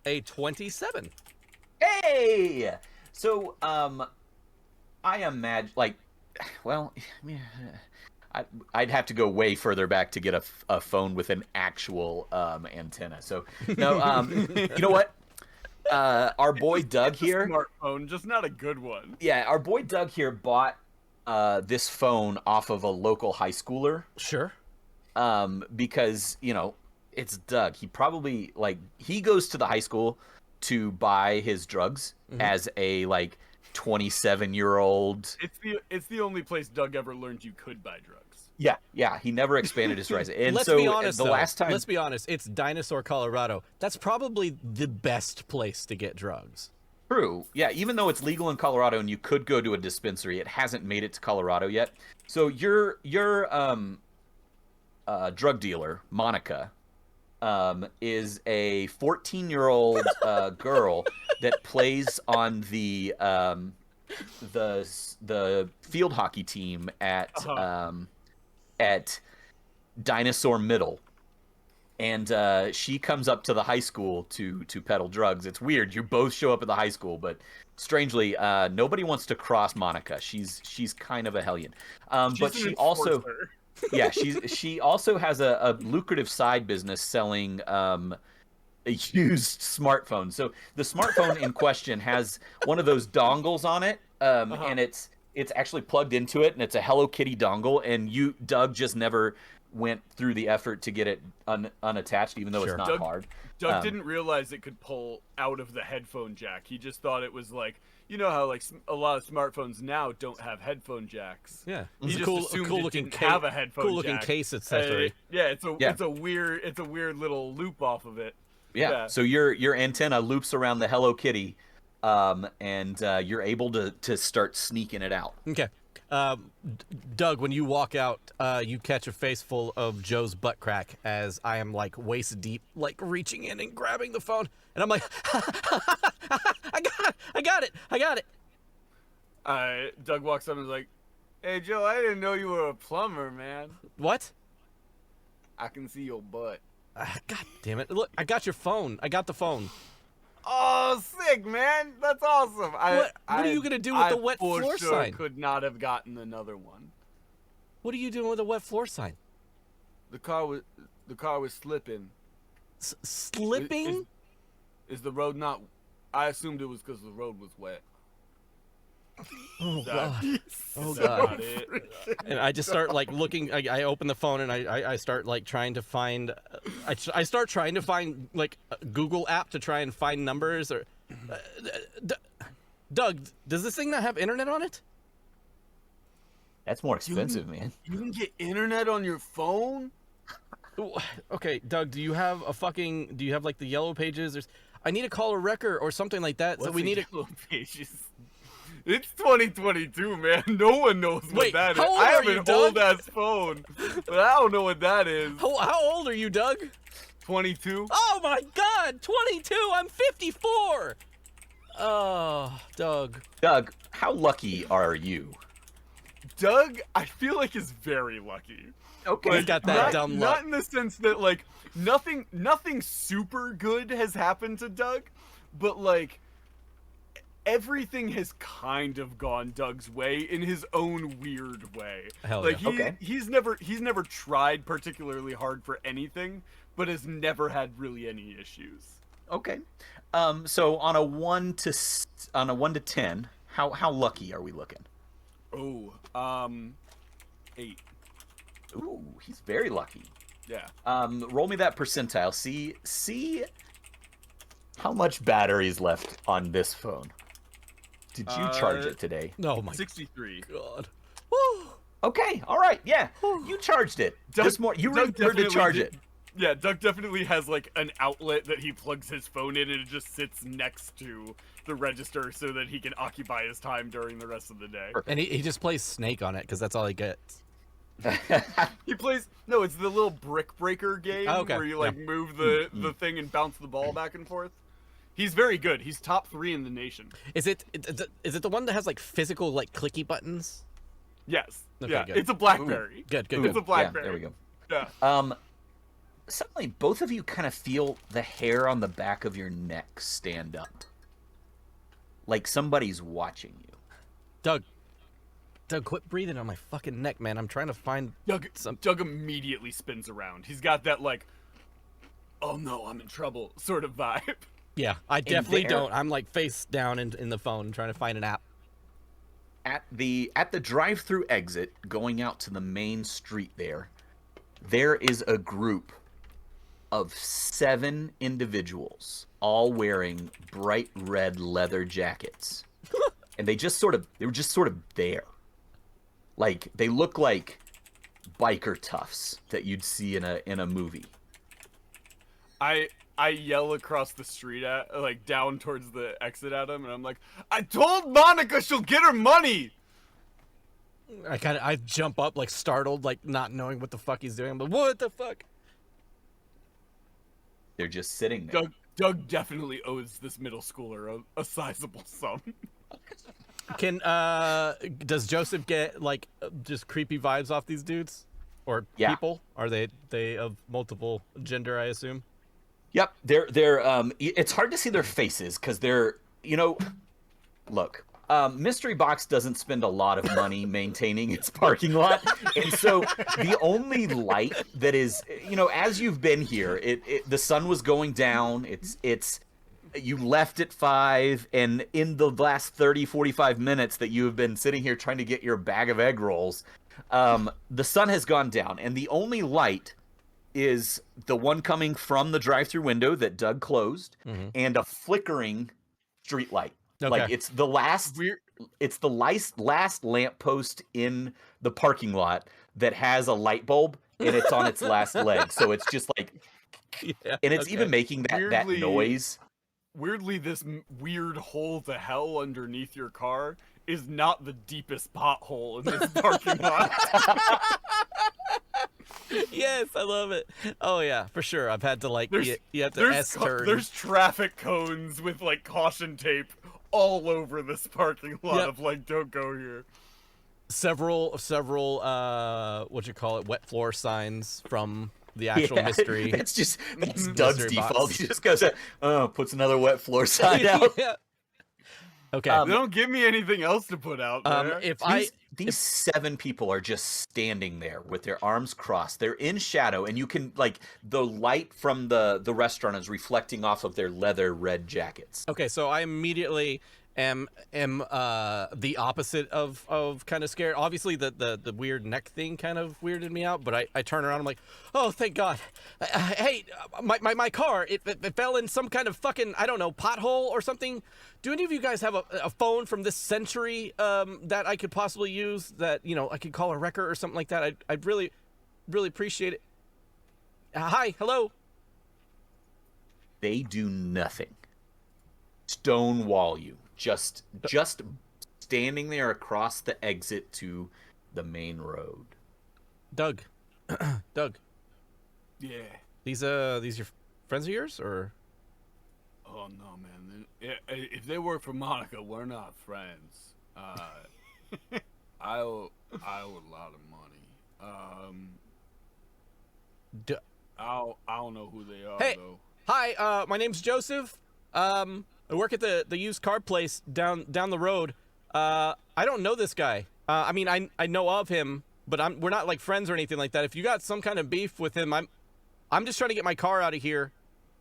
[SPEAKER 3] a 27.
[SPEAKER 2] Hey! So, I imagine, I'd have to go way further back to get a phone with an actual antenna. So, no, you know what? Our boy Doug here.
[SPEAKER 4] Smartphone, just not a good one.
[SPEAKER 2] Yeah, our boy Doug here bought this phone off of a local high schooler.
[SPEAKER 3] Sure.
[SPEAKER 2] Because, it's Doug. He probably, he goes to the high school to buy his drugs as a, 27-year-old.
[SPEAKER 4] It's the only place Doug ever learned you could buy drugs.
[SPEAKER 2] Yeah. He never expanded his horizon. And
[SPEAKER 3] Let's
[SPEAKER 2] so
[SPEAKER 3] be honest,
[SPEAKER 2] the
[SPEAKER 3] though.
[SPEAKER 2] last time.
[SPEAKER 3] Let's be honest. It's Dinosaur, Colorado. That's probably the best place to get drugs.
[SPEAKER 2] True. Yeah, even though it's legal in Colorado and you could go to a dispensary, it hasn't made it to Colorado yet. So your drug dealer, Monica, is a 14-year-old girl that plays on the field hockey team at Dinosaur Middle. And she comes up to the high school to peddle drugs. It's weird. You both show up at the high school, but strangely, nobody wants to cross Monica. She's kind of a hellion. But she also, yeah, she also has a lucrative side business selling a used smartphone. So the smartphone in question has one of those dongles on it, and it's actually plugged into it, and it's a Hello Kitty dongle. And Doug just never went through the effort to get it unattached, even though it's not hard.
[SPEAKER 4] Doug didn't realize it could pull out of the headphone jack. He just thought it was how a lot of smartphones now don't have headphone jacks.
[SPEAKER 3] Yeah,
[SPEAKER 4] He
[SPEAKER 3] it's
[SPEAKER 4] just
[SPEAKER 3] cool
[SPEAKER 4] assumed
[SPEAKER 3] looking
[SPEAKER 4] it didn't have a headphone
[SPEAKER 3] cool looking
[SPEAKER 4] jack.
[SPEAKER 3] case accessory.
[SPEAKER 4] It's a weird little loop off of it.
[SPEAKER 2] Yeah. So your antenna loops around the Hello Kitty, and you're able to start sneaking it out.
[SPEAKER 3] Okay. Doug, when you walk out, you catch a face full of Joe's butt crack as I am waist deep, reaching in and grabbing the phone, and I'm like, I got it.
[SPEAKER 4] Doug walks up and is like, "Hey Joe, I didn't know you were a plumber, man.
[SPEAKER 3] What?
[SPEAKER 4] I can see your butt."
[SPEAKER 3] God damn it! Look, I got your phone. I got the phone.
[SPEAKER 4] Oh, sick, man! That's awesome.
[SPEAKER 3] What are you gonna do with the wet floor sign?
[SPEAKER 4] Could not have gotten another one.
[SPEAKER 3] What are you doing with a wet floor sign?
[SPEAKER 4] The car was slipping.
[SPEAKER 3] Slipping?
[SPEAKER 4] Is the road not? I assumed it was because the road was wet.
[SPEAKER 3] Oh God! Oh
[SPEAKER 4] Is that
[SPEAKER 3] God!
[SPEAKER 4] not it?
[SPEAKER 3] And I just start looking. I open the phone and I start trying to find. I start trying to find a Google app to try and find numbers or. Doug, does this thing not have internet on it?
[SPEAKER 2] That's more expensive, man.
[SPEAKER 4] You can get internet on your phone?
[SPEAKER 3] Okay, Doug, do you have the yellow pages? I need to call a wrecker or something like that. So we need
[SPEAKER 4] yellow pages. It's 2022, man. No one knows what that is.
[SPEAKER 3] How old
[SPEAKER 4] I
[SPEAKER 3] are
[SPEAKER 4] have
[SPEAKER 3] you,
[SPEAKER 4] an
[SPEAKER 3] Doug?
[SPEAKER 4] old ass phone, but I don't know what that is.
[SPEAKER 3] How old are you, Doug?
[SPEAKER 4] 22.
[SPEAKER 3] Oh my God, 22! I'm 54. Oh, Doug.
[SPEAKER 2] Doug, how lucky are you?
[SPEAKER 4] Doug, I feel like is very lucky.
[SPEAKER 2] Okay.
[SPEAKER 3] He's got that dumb luck.
[SPEAKER 4] Not in the sense that nothing super good has happened to Doug, but everything has kind of gone Doug's way in his own weird way.
[SPEAKER 3] Hell yeah.
[SPEAKER 4] He's never tried particularly hard for anything, but has never had really any issues.
[SPEAKER 2] Okay. So on a 1 to 10, how lucky are we looking?
[SPEAKER 4] Oh, 8.
[SPEAKER 2] Ooh, he's very lucky.
[SPEAKER 4] Yeah.
[SPEAKER 2] Roll me that percentile. See how much battery is left on this phone. Did you charge it today?
[SPEAKER 3] Oh my
[SPEAKER 4] 63.
[SPEAKER 3] god. Woo.
[SPEAKER 2] Okay, all right, yeah, you charged it. You remembered to
[SPEAKER 4] definitely
[SPEAKER 2] charge
[SPEAKER 4] did-
[SPEAKER 2] it.
[SPEAKER 4] Yeah, Doug definitely has like an outlet that he plugs his phone in, and it just sits next to the register so that he can occupy his time during the rest of the day.
[SPEAKER 3] And he just plays Snake on it because that's all he gets.
[SPEAKER 4] He plays no, it's the little brick breaker game
[SPEAKER 3] Oh, okay.
[SPEAKER 4] where you like move the thing and bounce the ball back and forth. He's very good. He's top 3 in the nation.
[SPEAKER 3] Is it the one that has like physical like clicky buttons?
[SPEAKER 4] Yes.
[SPEAKER 3] Okay,
[SPEAKER 4] yeah,
[SPEAKER 3] good.
[SPEAKER 4] it's a BlackBerry.
[SPEAKER 3] Good.
[SPEAKER 4] It's a BlackBerry.
[SPEAKER 2] there we go.
[SPEAKER 4] Yeah.
[SPEAKER 2] Suddenly, both of you kind of feel the hair on the back of your neck stand up, like somebody's watching you.
[SPEAKER 3] Doug, quit breathing on my fucking neck, man. I'm trying to find some.
[SPEAKER 4] Doug immediately spins around. He's got that like, oh no, I'm in trouble sort of vibe.
[SPEAKER 3] Yeah, I definitely
[SPEAKER 2] there-
[SPEAKER 3] don't. I'm like face down in the phone trying to find an app.
[SPEAKER 2] At the drive-through exit going out to the main street there is a group of 7 individuals all wearing bright red leather jackets. And they were just sort of there. Like they look like biker toughs that you'd see in a movie.
[SPEAKER 4] I yell across the street at like down towards the exit at him, and I'm like, I told Monica she'll get her money.
[SPEAKER 3] I jump up like startled, like not knowing what the fuck he's doing. But what the fuck?
[SPEAKER 2] They're just sitting there.
[SPEAKER 4] Doug definitely owes this middle schooler a sizable sum.
[SPEAKER 3] Does Joseph get like just creepy vibes off these dudes or
[SPEAKER 2] Yeah.
[SPEAKER 3] people? Are they of multiple gender? I assume.
[SPEAKER 2] Yep, they're it's hard to see their faces because they're, look, Mystery Box doesn't spend a lot of money maintaining its parking lot, and so the only light that is, as you've been here, the sun was going down. It's you left at 5, and in the last 30-45 minutes that you have been sitting here trying to get your bag of egg rolls, the sun has gone down, and the only light is the one coming from the drive-through window that Doug closed, and a flickering street light.
[SPEAKER 3] Okay.
[SPEAKER 2] Like it's the last lamppost in the parking lot that has a light bulb, and it's on its last leg. So it's just like,
[SPEAKER 3] Yeah,
[SPEAKER 2] and it's
[SPEAKER 3] okay.
[SPEAKER 2] even making that
[SPEAKER 4] Weirdly-
[SPEAKER 2] noise.
[SPEAKER 4] Weirdly, this weird hole to hell underneath your car is not the deepest pothole in this parking lot.
[SPEAKER 3] Yes, I love it. Oh yeah, for sure. I've had to like
[SPEAKER 4] There's-
[SPEAKER 3] you have to S-turn.
[SPEAKER 4] There's traffic cones with like caution tape all over this parking lot
[SPEAKER 3] Yep.
[SPEAKER 4] of like, don't go here.
[SPEAKER 3] several what you call it, wet floor signs from the actual mystery.
[SPEAKER 2] That's Doug's
[SPEAKER 3] Mystery
[SPEAKER 2] default.
[SPEAKER 3] box.
[SPEAKER 2] He just goes, puts another wet floor sign out.
[SPEAKER 3] Yeah. Okay.
[SPEAKER 4] They don't give me anything else to put out there.
[SPEAKER 2] These 7 people are just standing there with their arms crossed. They're in shadow, and you can the light from the restaurant is reflecting off of their leather red jackets.
[SPEAKER 3] Okay, so I immediately am the opposite of kind of scared. Obviously, the weird neck thing kind of weirded me out, but I turn around, I'm like, oh, thank God. Hey, my car, it fell in some kind of fucking, I don't know, pothole or something. Do any of you guys have a phone from this century that I could possibly use that, I could call a wrecker or something like that? I'd really, really appreciate it. Hi, hello.
[SPEAKER 2] They do nothing. Stonewall you. Just standing there across the exit to the main road.
[SPEAKER 3] Doug. Doug,
[SPEAKER 4] Yeah.
[SPEAKER 3] these your friends of yours, or?
[SPEAKER 4] Oh no, man. If they work for Monica, we're not friends. I owe a lot of money. I don't know who they are
[SPEAKER 3] Hey.
[SPEAKER 4] though.
[SPEAKER 3] Hi, my name's Joseph. I work at the used car place down the road. I don't know this guy. I mean, I know of him, but we're not like friends or anything like that. If you got some kind of beef with him, I'm just trying to get my car out of here.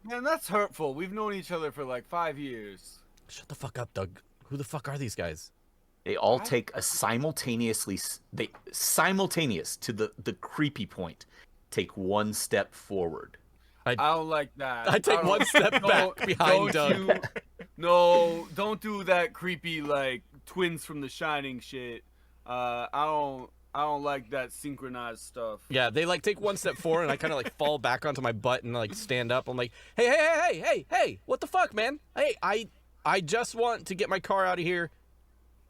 [SPEAKER 4] Man, that's hurtful. We've known each other for like 5 years.
[SPEAKER 3] Shut the fuck up, Doug. Who the fuck are these guys?
[SPEAKER 2] They all
[SPEAKER 4] What?
[SPEAKER 2] take a simultaneous to the creepy point. Take one step forward.
[SPEAKER 4] I don't like that.
[SPEAKER 3] I take one step back behind Doug.
[SPEAKER 4] No, don't do that creepy like twins from The Shining shit. I don't like that synchronized stuff.
[SPEAKER 3] Yeah, they like take one step forward, and I kind of like fall back onto my butt and like stand up. I'm like, hey, what the fuck, man? Hey, I just want to get my car out of here.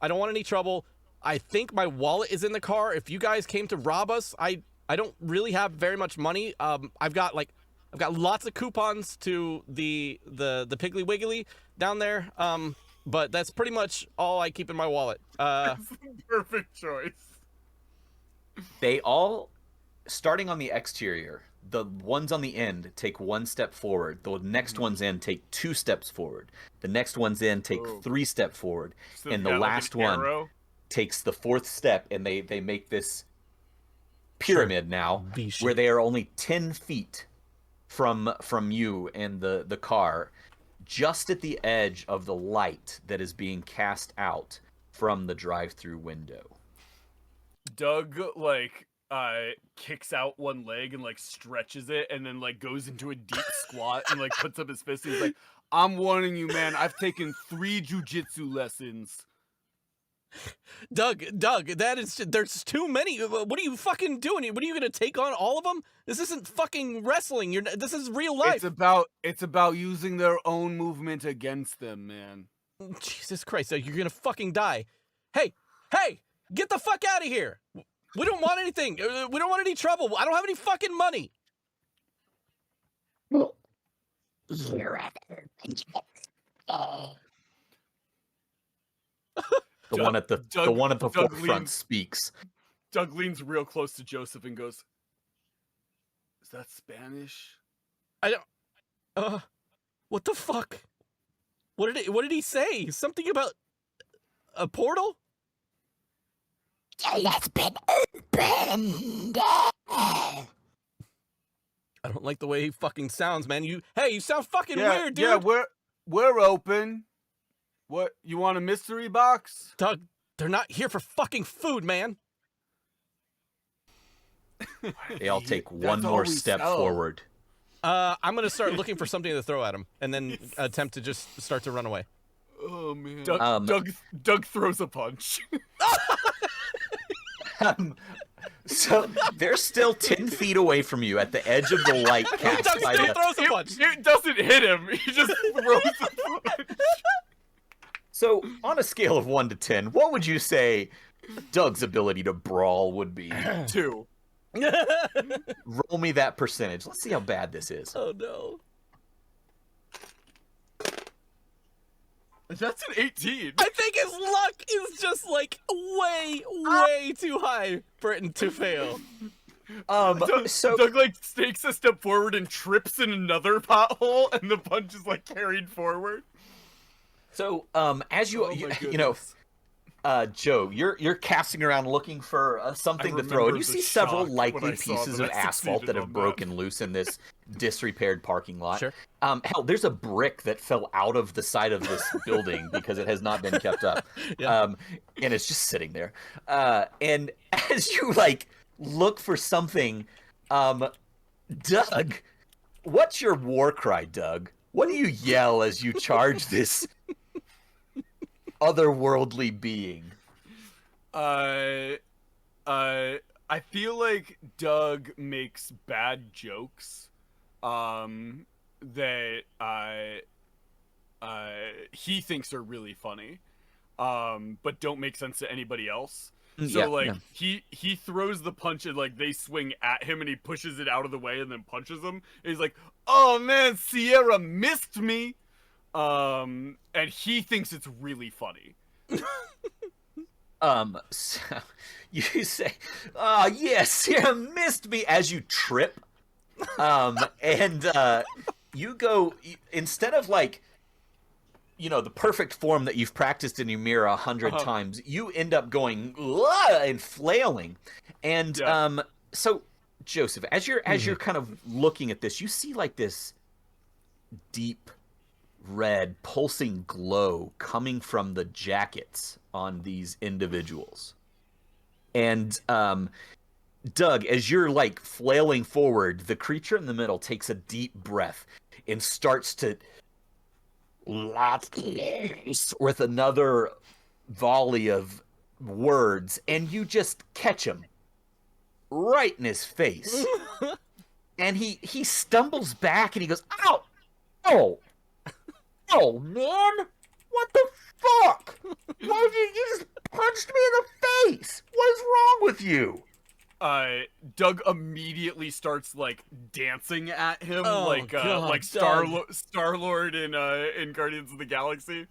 [SPEAKER 3] I don't want any trouble. I think my wallet is in the car. If you guys came to rob us, I don't really have very much money. I've got lots of coupons to the Piggly Wiggly down there. But that's pretty much all I keep in my wallet.
[SPEAKER 4] Perfect choice.
[SPEAKER 2] They all, starting on the exterior, the ones on the end take one step forward. The next ones in take 2 steps forward. The next ones in take 3 steps forward.
[SPEAKER 4] So
[SPEAKER 2] And
[SPEAKER 4] yeah,
[SPEAKER 2] the
[SPEAKER 4] like
[SPEAKER 2] last
[SPEAKER 4] an
[SPEAKER 2] one
[SPEAKER 4] arrow.
[SPEAKER 2] takes the 4th step, and they make this pyramid now
[SPEAKER 3] V-shape.
[SPEAKER 2] where they are only 10 feet from you and the car, just at the edge of the light that is being cast out from the drive-through window.
[SPEAKER 4] Doug like kicks out one leg and like stretches it and then like goes into a deep squat and like puts up his fist and he's like, I'm warning you, man, I've taken 3 jujitsu lessons.
[SPEAKER 3] Doug, that is there's too many. What are you fucking doing? What are you gonna take on all of them? This isn't fucking wrestling. This is real life.
[SPEAKER 4] It's about using their own movement against them, man.
[SPEAKER 3] Jesus Christ, Doug, you're gonna fucking die. Hey, get the fuck out of here. We don't want anything. We don't want any trouble. I don't have any fucking money.
[SPEAKER 2] The one at the
[SPEAKER 4] Doug
[SPEAKER 2] forefront
[SPEAKER 4] leans-
[SPEAKER 2] speaks.
[SPEAKER 4] Doug leans real close to Joseph and goes, is that Spanish?
[SPEAKER 3] What the fuck? What did he say? Something about a portal?
[SPEAKER 5] It's been opened.
[SPEAKER 3] I don't like the way he fucking sounds, man. You sound fucking weird, dude.
[SPEAKER 4] Yeah, we're open. What, you want a mystery box?
[SPEAKER 3] Doug, they're not here for fucking food, man.
[SPEAKER 2] They all take
[SPEAKER 4] That's
[SPEAKER 2] one
[SPEAKER 4] all
[SPEAKER 2] more
[SPEAKER 4] we
[SPEAKER 2] step
[SPEAKER 4] sell.
[SPEAKER 2] forward.
[SPEAKER 3] I'm gonna start looking for something to throw at him, and then attempt to just start to run away.
[SPEAKER 4] Oh man. Doug throws a punch.
[SPEAKER 2] So they're still 10 feet away from you at the edge of the light cast
[SPEAKER 3] Doug
[SPEAKER 2] by
[SPEAKER 3] still
[SPEAKER 2] the...
[SPEAKER 3] throws a punch.
[SPEAKER 4] It doesn't hit him. He just throws a punch.
[SPEAKER 2] So on a scale of 1 to 10, what would you say Doug's ability to brawl would be?
[SPEAKER 4] 2.
[SPEAKER 2] Roll me that percentage. Let's see how bad this is.
[SPEAKER 3] Oh no.
[SPEAKER 4] That's an 18.
[SPEAKER 3] I think his luck is just like way too high for it to fail.
[SPEAKER 4] Doug like takes a step forward and trips in another pothole, and the punch is like carried forward.
[SPEAKER 2] So as you
[SPEAKER 4] Oh my
[SPEAKER 2] you know,
[SPEAKER 4] goodness.
[SPEAKER 2] Joe, you're casting around looking for something
[SPEAKER 4] I
[SPEAKER 2] to throw, and
[SPEAKER 4] remember
[SPEAKER 2] you
[SPEAKER 4] the
[SPEAKER 2] see several
[SPEAKER 4] shock
[SPEAKER 2] likely
[SPEAKER 4] when I saw
[SPEAKER 2] pieces
[SPEAKER 4] that
[SPEAKER 2] of
[SPEAKER 4] I
[SPEAKER 2] asphalt
[SPEAKER 4] succeeded
[SPEAKER 2] that have
[SPEAKER 4] on that.
[SPEAKER 2] broken loose in this disrepaired parking lot.
[SPEAKER 3] Sure.
[SPEAKER 2] Hell, there's a brick that fell out of the side of this building because it has not been kept up.
[SPEAKER 3] Yeah.
[SPEAKER 2] And it's just sitting there. And as you like look for something, Doug, what's your war cry, Doug? What do you yell as you charge this otherworldly being?
[SPEAKER 4] I feel like Doug makes bad jokes, that he thinks are really funny, but don't make sense to anybody else. So he throws the punch and like they swing at him and he pushes it out of the way and then punches them. And he's like, "Oh man, Sierra missed me," and he thinks it's really funny.
[SPEAKER 2] So you say, "Oh yes, Sierra missed me," as you trip, and you go instead of like, you know, the perfect form that you've practiced in your mirror 100 times, you end up going and flailing, and so Joseph, as you're kind of looking at this, you see like this deep red pulsing glow coming from the jackets on these individuals. And Doug, as you're like flailing forward, the creature in the middle takes a deep breath and starts to with another volley of words, and you just catch him right in his face. And he stumbles back and he goes, "Ow! Oh! Oh, man! What the fuck? Why did you just punched me in the face? What is wrong with you?"
[SPEAKER 4] Doug immediately starts like dancing at him,
[SPEAKER 3] Oh,
[SPEAKER 4] like
[SPEAKER 3] God,
[SPEAKER 4] Star-Lord in Guardians of the Galaxy.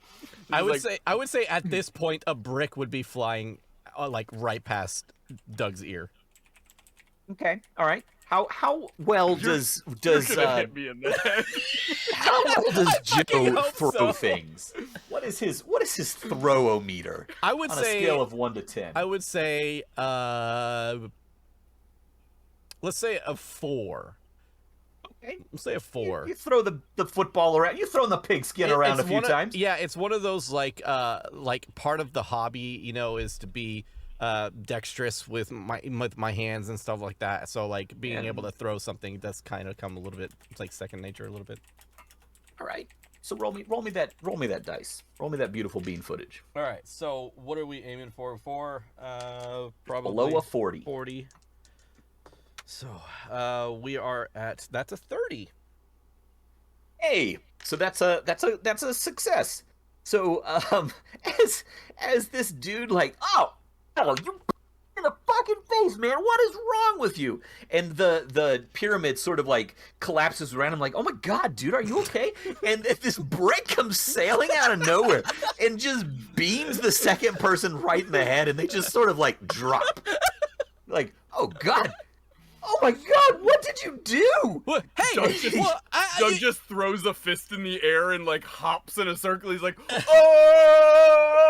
[SPEAKER 3] I would say at this point a brick would be flying like right past Doug's ear.
[SPEAKER 2] Okay, all right. How well does
[SPEAKER 4] You're gonna hit me in the head.
[SPEAKER 2] how well does Joe
[SPEAKER 3] hope
[SPEAKER 2] throw
[SPEAKER 3] so.
[SPEAKER 2] things? What is his throw-o-meter?
[SPEAKER 3] I would
[SPEAKER 2] on
[SPEAKER 3] say
[SPEAKER 2] a scale of 1 to 10.
[SPEAKER 3] I would say let's say a 4.
[SPEAKER 2] Okay.
[SPEAKER 3] Let's say a 4.
[SPEAKER 2] You throw the football around. You've thrown the pigskin around a few times.
[SPEAKER 3] Yeah, it's one of those like part of the hobby, you know, is to be dexterous with my hands and stuff like that. So like being able to throw something that's kind of come a little bit, it's like second nature a little bit.
[SPEAKER 2] All right. So roll me that dice. Roll me that beautiful bean footage.
[SPEAKER 3] All right. So what are we aiming for? Probably
[SPEAKER 2] Below a 40.
[SPEAKER 3] 40. So we are at, that's a 30.
[SPEAKER 2] Hey, so that's a success. So as this dude like, oh you in the fucking face, man, what is wrong with you? And the pyramid sort of like collapses around him like, oh my god, dude, are you okay? And this brick comes sailing out of nowhere and just beams the second person right in the head, and they just sort of like drop. Like, oh god. Oh my god, what did you do?
[SPEAKER 3] Hey,
[SPEAKER 4] Doug just throws a fist in the air and like hops in a circle. He's like, oh!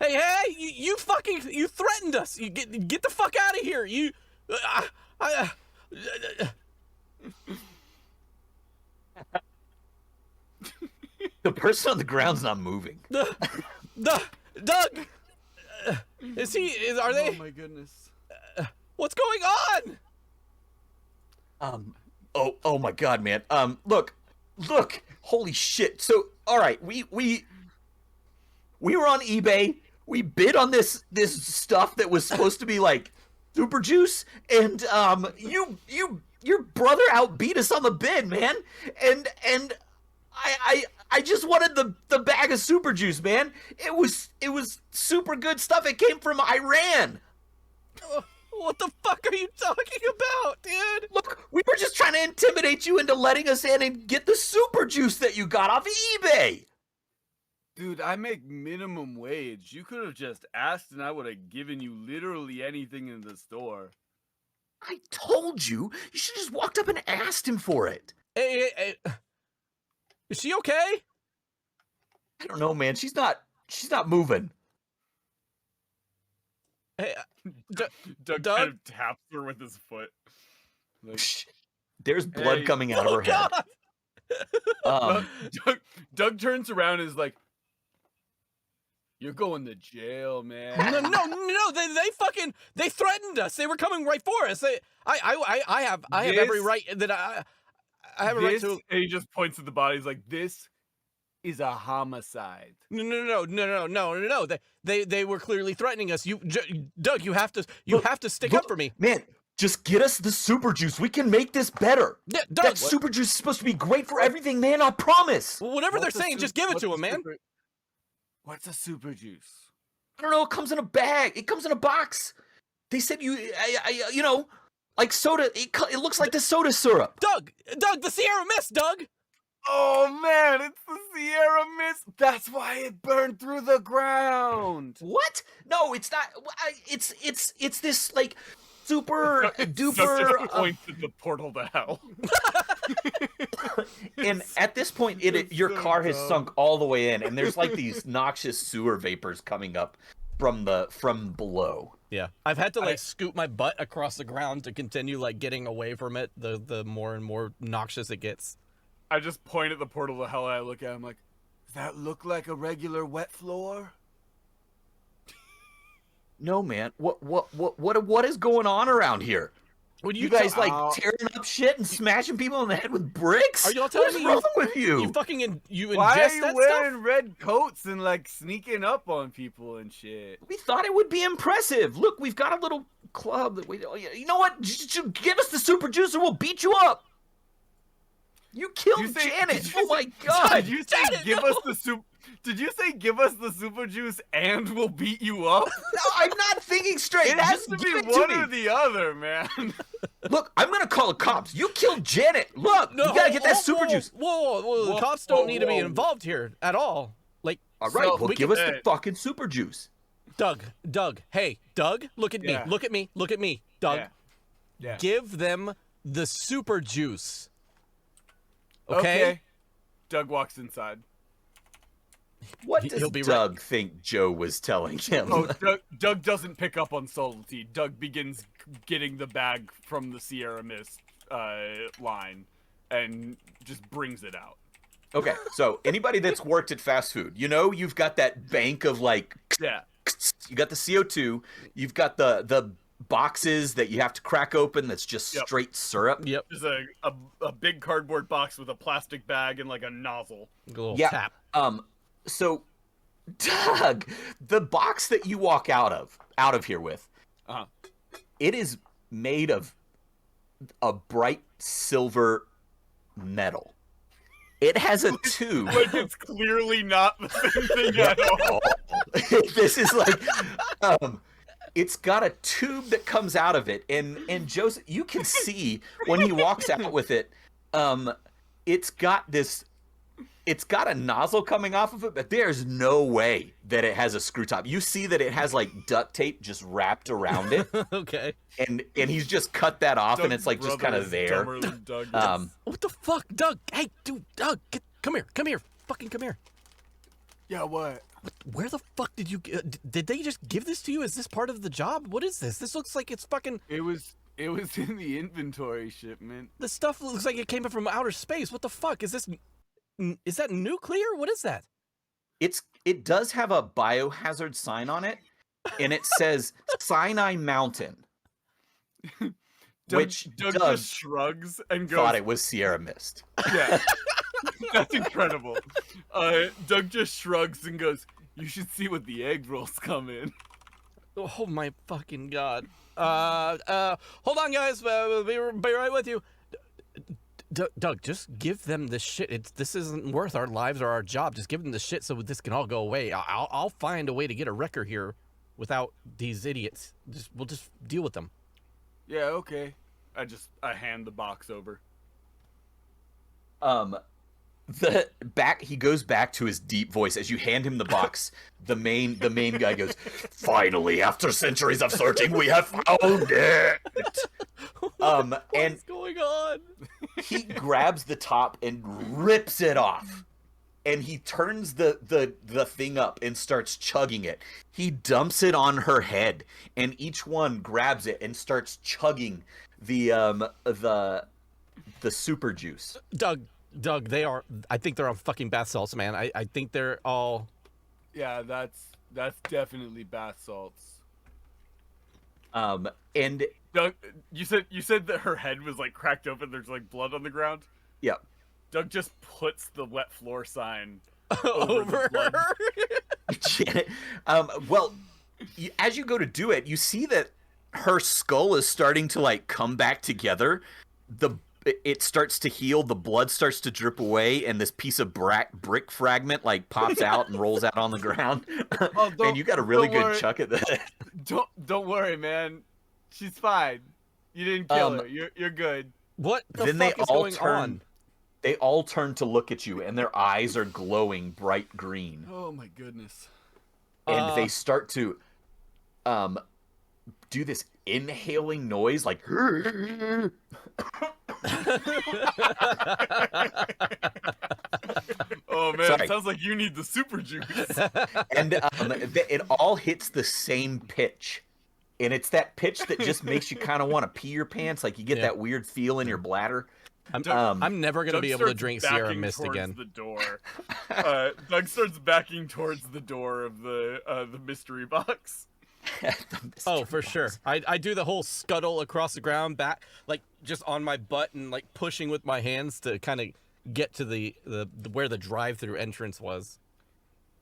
[SPEAKER 3] hey, you threatened us. You get the fuck out of here. You,
[SPEAKER 2] The person on the ground's not moving.
[SPEAKER 3] Doug, are they?
[SPEAKER 1] Oh my goodness.
[SPEAKER 3] What's going on?
[SPEAKER 2] Oh my god, man. Look, holy shit. So, all right, we were on eBay. We bid on this stuff that was supposed to be like super juice, and your brother outbeat us on the bid, man. And I just wanted the bag of super juice, man. It was super good stuff. It came from Iran.
[SPEAKER 3] What the fuck are you talking about, dude?
[SPEAKER 2] Look, we were just trying to intimidate you into letting us in and get the super juice that you got off of eBay.
[SPEAKER 4] Dude, I make minimum wage. You could have just asked and I would have given you literally anything in the store.
[SPEAKER 2] I told you. You should have just walked up and asked him for it.
[SPEAKER 3] Hey, is she okay?
[SPEAKER 2] I don't know, man. She's not moving.
[SPEAKER 3] Hey,
[SPEAKER 4] Doug kind of taps her with his foot. Like,
[SPEAKER 2] there's blood
[SPEAKER 4] hey.
[SPEAKER 2] coming out of her head.
[SPEAKER 4] Doug turns around and is like, "You're going to jail, man."
[SPEAKER 3] No, they threatened us. They were coming right for us. I have every right that I have a right to.
[SPEAKER 4] And he just points at the body. He's like, "This is a homicide."
[SPEAKER 3] No. They were clearly threatening us. Doug, you have to stick up for me.
[SPEAKER 2] Man, just get us the super juice. We can make this better.
[SPEAKER 3] Yeah, Doug,
[SPEAKER 2] that super juice is supposed to be great for everything, man. I promise.
[SPEAKER 3] whatever they're saying, just give it to him, man.
[SPEAKER 4] What's a super juice?
[SPEAKER 2] I don't know. It comes in a bag. It comes in a box. They said you know, like soda. It looks like the soda syrup.
[SPEAKER 3] Doug, the Sierra Mist, Doug.
[SPEAKER 4] Oh man, it's the Sierra Mist. That's why it burned through the ground.
[SPEAKER 2] What? No, it's not. It's this like super duper.
[SPEAKER 4] Just points at the portal to hell.
[SPEAKER 2] And at this point, your car has sunk all the way in, and there's like these noxious sewer vapors coming up from below.
[SPEAKER 3] Yeah, I've had to like scoot my butt across the ground to continue like getting away from it. The more and more noxious it gets.
[SPEAKER 4] I just point at the portal to hell and I look at him like, does that look like a regular wet floor?
[SPEAKER 2] No, man. What is going on around here?
[SPEAKER 3] When
[SPEAKER 2] You guys like
[SPEAKER 4] Ow.
[SPEAKER 2] tearing up shit and smashing people in the head with bricks?
[SPEAKER 3] Are y'all telling
[SPEAKER 2] What's
[SPEAKER 3] me
[SPEAKER 2] wrong with you?
[SPEAKER 3] you fucking you ingest
[SPEAKER 4] Why are you
[SPEAKER 3] that
[SPEAKER 4] wearing
[SPEAKER 3] stuff?
[SPEAKER 4] red coats and like sneaking up on people and shit?
[SPEAKER 2] We thought it would be impressive. Look, we've got a little club that we. You know what? Give us the super juice or we'll beat you up. You killed
[SPEAKER 4] You say-
[SPEAKER 2] Janet.
[SPEAKER 4] did you
[SPEAKER 2] Oh
[SPEAKER 4] say-
[SPEAKER 2] my god!
[SPEAKER 4] Did you say give us the soup? Did you say give us the super juice and we'll beat you up?
[SPEAKER 2] No, I'm not thinking straight.
[SPEAKER 4] It has
[SPEAKER 2] Just
[SPEAKER 4] to be
[SPEAKER 2] give it
[SPEAKER 4] one
[SPEAKER 2] to
[SPEAKER 4] or
[SPEAKER 2] me.
[SPEAKER 4] the other, man.
[SPEAKER 2] Look, I'm gonna call the cops. You killed Janet. Look, you gotta get that super juice.
[SPEAKER 3] Whoa,
[SPEAKER 4] Whoa,
[SPEAKER 3] the cops don't
[SPEAKER 4] whoa,
[SPEAKER 3] need to be
[SPEAKER 4] whoa.
[SPEAKER 3] involved here at all. Like,
[SPEAKER 2] All right,
[SPEAKER 4] So,
[SPEAKER 2] well,
[SPEAKER 3] we
[SPEAKER 2] give
[SPEAKER 3] can-
[SPEAKER 2] us the fucking super juice.
[SPEAKER 3] Doug, hey, Doug, look at me,
[SPEAKER 4] Yeah.
[SPEAKER 3] look at me, Doug.
[SPEAKER 4] Yeah.
[SPEAKER 3] Give them the super juice. Okay?
[SPEAKER 4] Doug walks inside.
[SPEAKER 2] What
[SPEAKER 3] He'll
[SPEAKER 2] does
[SPEAKER 3] be right.
[SPEAKER 2] Doug think Joe was telling him?
[SPEAKER 4] Oh, Doug doesn't pick up on subtlety. Doug begins getting the bag from the Sierra Mist line and just brings it out.
[SPEAKER 2] Okay, so anybody that's worked at fast food, you know, you've got that bank of like,
[SPEAKER 4] Yeah.
[SPEAKER 2] you got the CO2, you've got the boxes that you have to crack open that's just
[SPEAKER 4] Yep.
[SPEAKER 2] straight syrup.
[SPEAKER 3] Yep.
[SPEAKER 4] There's a big cardboard box with a plastic bag and like a nozzle.
[SPEAKER 3] A little
[SPEAKER 2] Yeah.
[SPEAKER 3] tap.
[SPEAKER 2] So, Doug, the box that you walk out of here with,
[SPEAKER 4] Uh-huh.
[SPEAKER 2] it is made of a bright silver metal. It has a tube.
[SPEAKER 4] Like it's clearly not the same thing at all.
[SPEAKER 2] This is like, it's got a tube that comes out of it, and Joseph, you can see when he walks out with it, it's got a nozzle coming off of it, but there's no way that it has a screw top. You see that it has like duct tape just wrapped around it,
[SPEAKER 3] Okay.
[SPEAKER 2] and he's just cut that off, and it's like just kind of there.
[SPEAKER 3] What the fuck, Doug? Hey, dude, Doug, come here, fucking come here.
[SPEAKER 4] Yeah, what?
[SPEAKER 3] Where the fuck did you? Did they just give this to you? Is this part of the job? What is this? This looks like it's fucking.
[SPEAKER 4] It was in the inventory shipment.
[SPEAKER 3] This stuff looks like it came from outer space. What the fuck is this? Is that nuclear? What is that?
[SPEAKER 2] It does have a biohazard sign on it, and it says Sinai Mountain, which
[SPEAKER 4] Doug
[SPEAKER 2] Doug
[SPEAKER 4] just shrugs and goes,
[SPEAKER 2] thought it was Sierra Mist.
[SPEAKER 4] yeah. That's incredible. Doug just shrugs and goes, you should see what the egg rolls come in.
[SPEAKER 3] Oh my fucking god. Hold on, guys. We'll be right with you. Doug, just give them the shit. This isn't worth our lives or our job. Just give them the shit so this can all go away. I'll find a way to get a wrecker here without these idiots. We'll just deal with them.
[SPEAKER 4] Yeah, okay. I hand the box over.
[SPEAKER 2] He goes back to his deep voice as you hand him the box. The main guy goes, "Finally, after centuries of searching, we have found it."
[SPEAKER 3] What
[SPEAKER 2] and
[SPEAKER 3] is going on?
[SPEAKER 2] he grabs the top and rips it off. And he turns the thing up and starts chugging it. He dumps it on her head, and each one grabs it and starts chugging the super juice.
[SPEAKER 3] Doug, I think they're on fucking bath salts, man. I think they're all.
[SPEAKER 4] Yeah, that's definitely bath salts.
[SPEAKER 2] And
[SPEAKER 4] Doug, you said that her head was like cracked open. There's like blood on the ground.
[SPEAKER 2] yeah.
[SPEAKER 4] Doug just puts the wet floor sign
[SPEAKER 3] Over
[SPEAKER 4] the blood.
[SPEAKER 3] her.
[SPEAKER 2] Janet, as you go to do it, you see that her skull is starting to like come back together. It starts to heal. The blood starts to drip away, and this piece of brick fragment like pops out and rolls out on the ground.
[SPEAKER 4] Oh,
[SPEAKER 2] And you got a really
[SPEAKER 4] don't
[SPEAKER 2] good
[SPEAKER 4] worry.
[SPEAKER 2] chuck at that.
[SPEAKER 4] Don't worry, man. She's fine. You didn't kill her. You're good.
[SPEAKER 3] What the
[SPEAKER 2] Then
[SPEAKER 3] fuck
[SPEAKER 2] they
[SPEAKER 3] is
[SPEAKER 2] all
[SPEAKER 3] going
[SPEAKER 2] turn.
[SPEAKER 3] on?
[SPEAKER 2] They all turn to look at you, and their eyes are glowing bright green.
[SPEAKER 4] Oh my goodness.
[SPEAKER 2] And they start to do this inhaling noise like
[SPEAKER 4] Oh man,
[SPEAKER 2] Sorry.
[SPEAKER 4] it sounds like you need the super juice.
[SPEAKER 2] and it all hits the same pitch. And it's that pitch that just makes you kind of want to pee your pants, like you get
[SPEAKER 3] Yeah.
[SPEAKER 2] that weird feel in your bladder.
[SPEAKER 3] I'm never gonna
[SPEAKER 4] Doug
[SPEAKER 3] be able to
[SPEAKER 4] starts
[SPEAKER 3] drink Sierra
[SPEAKER 4] backing
[SPEAKER 3] Mist
[SPEAKER 4] towards
[SPEAKER 3] again.
[SPEAKER 4] The door. Doug starts backing towards the door of the mystery box.
[SPEAKER 3] Oh, for sure. I do the whole scuttle across the ground, back like just on my butt and like pushing with my hands to kind of get to the where the drive-through entrance was.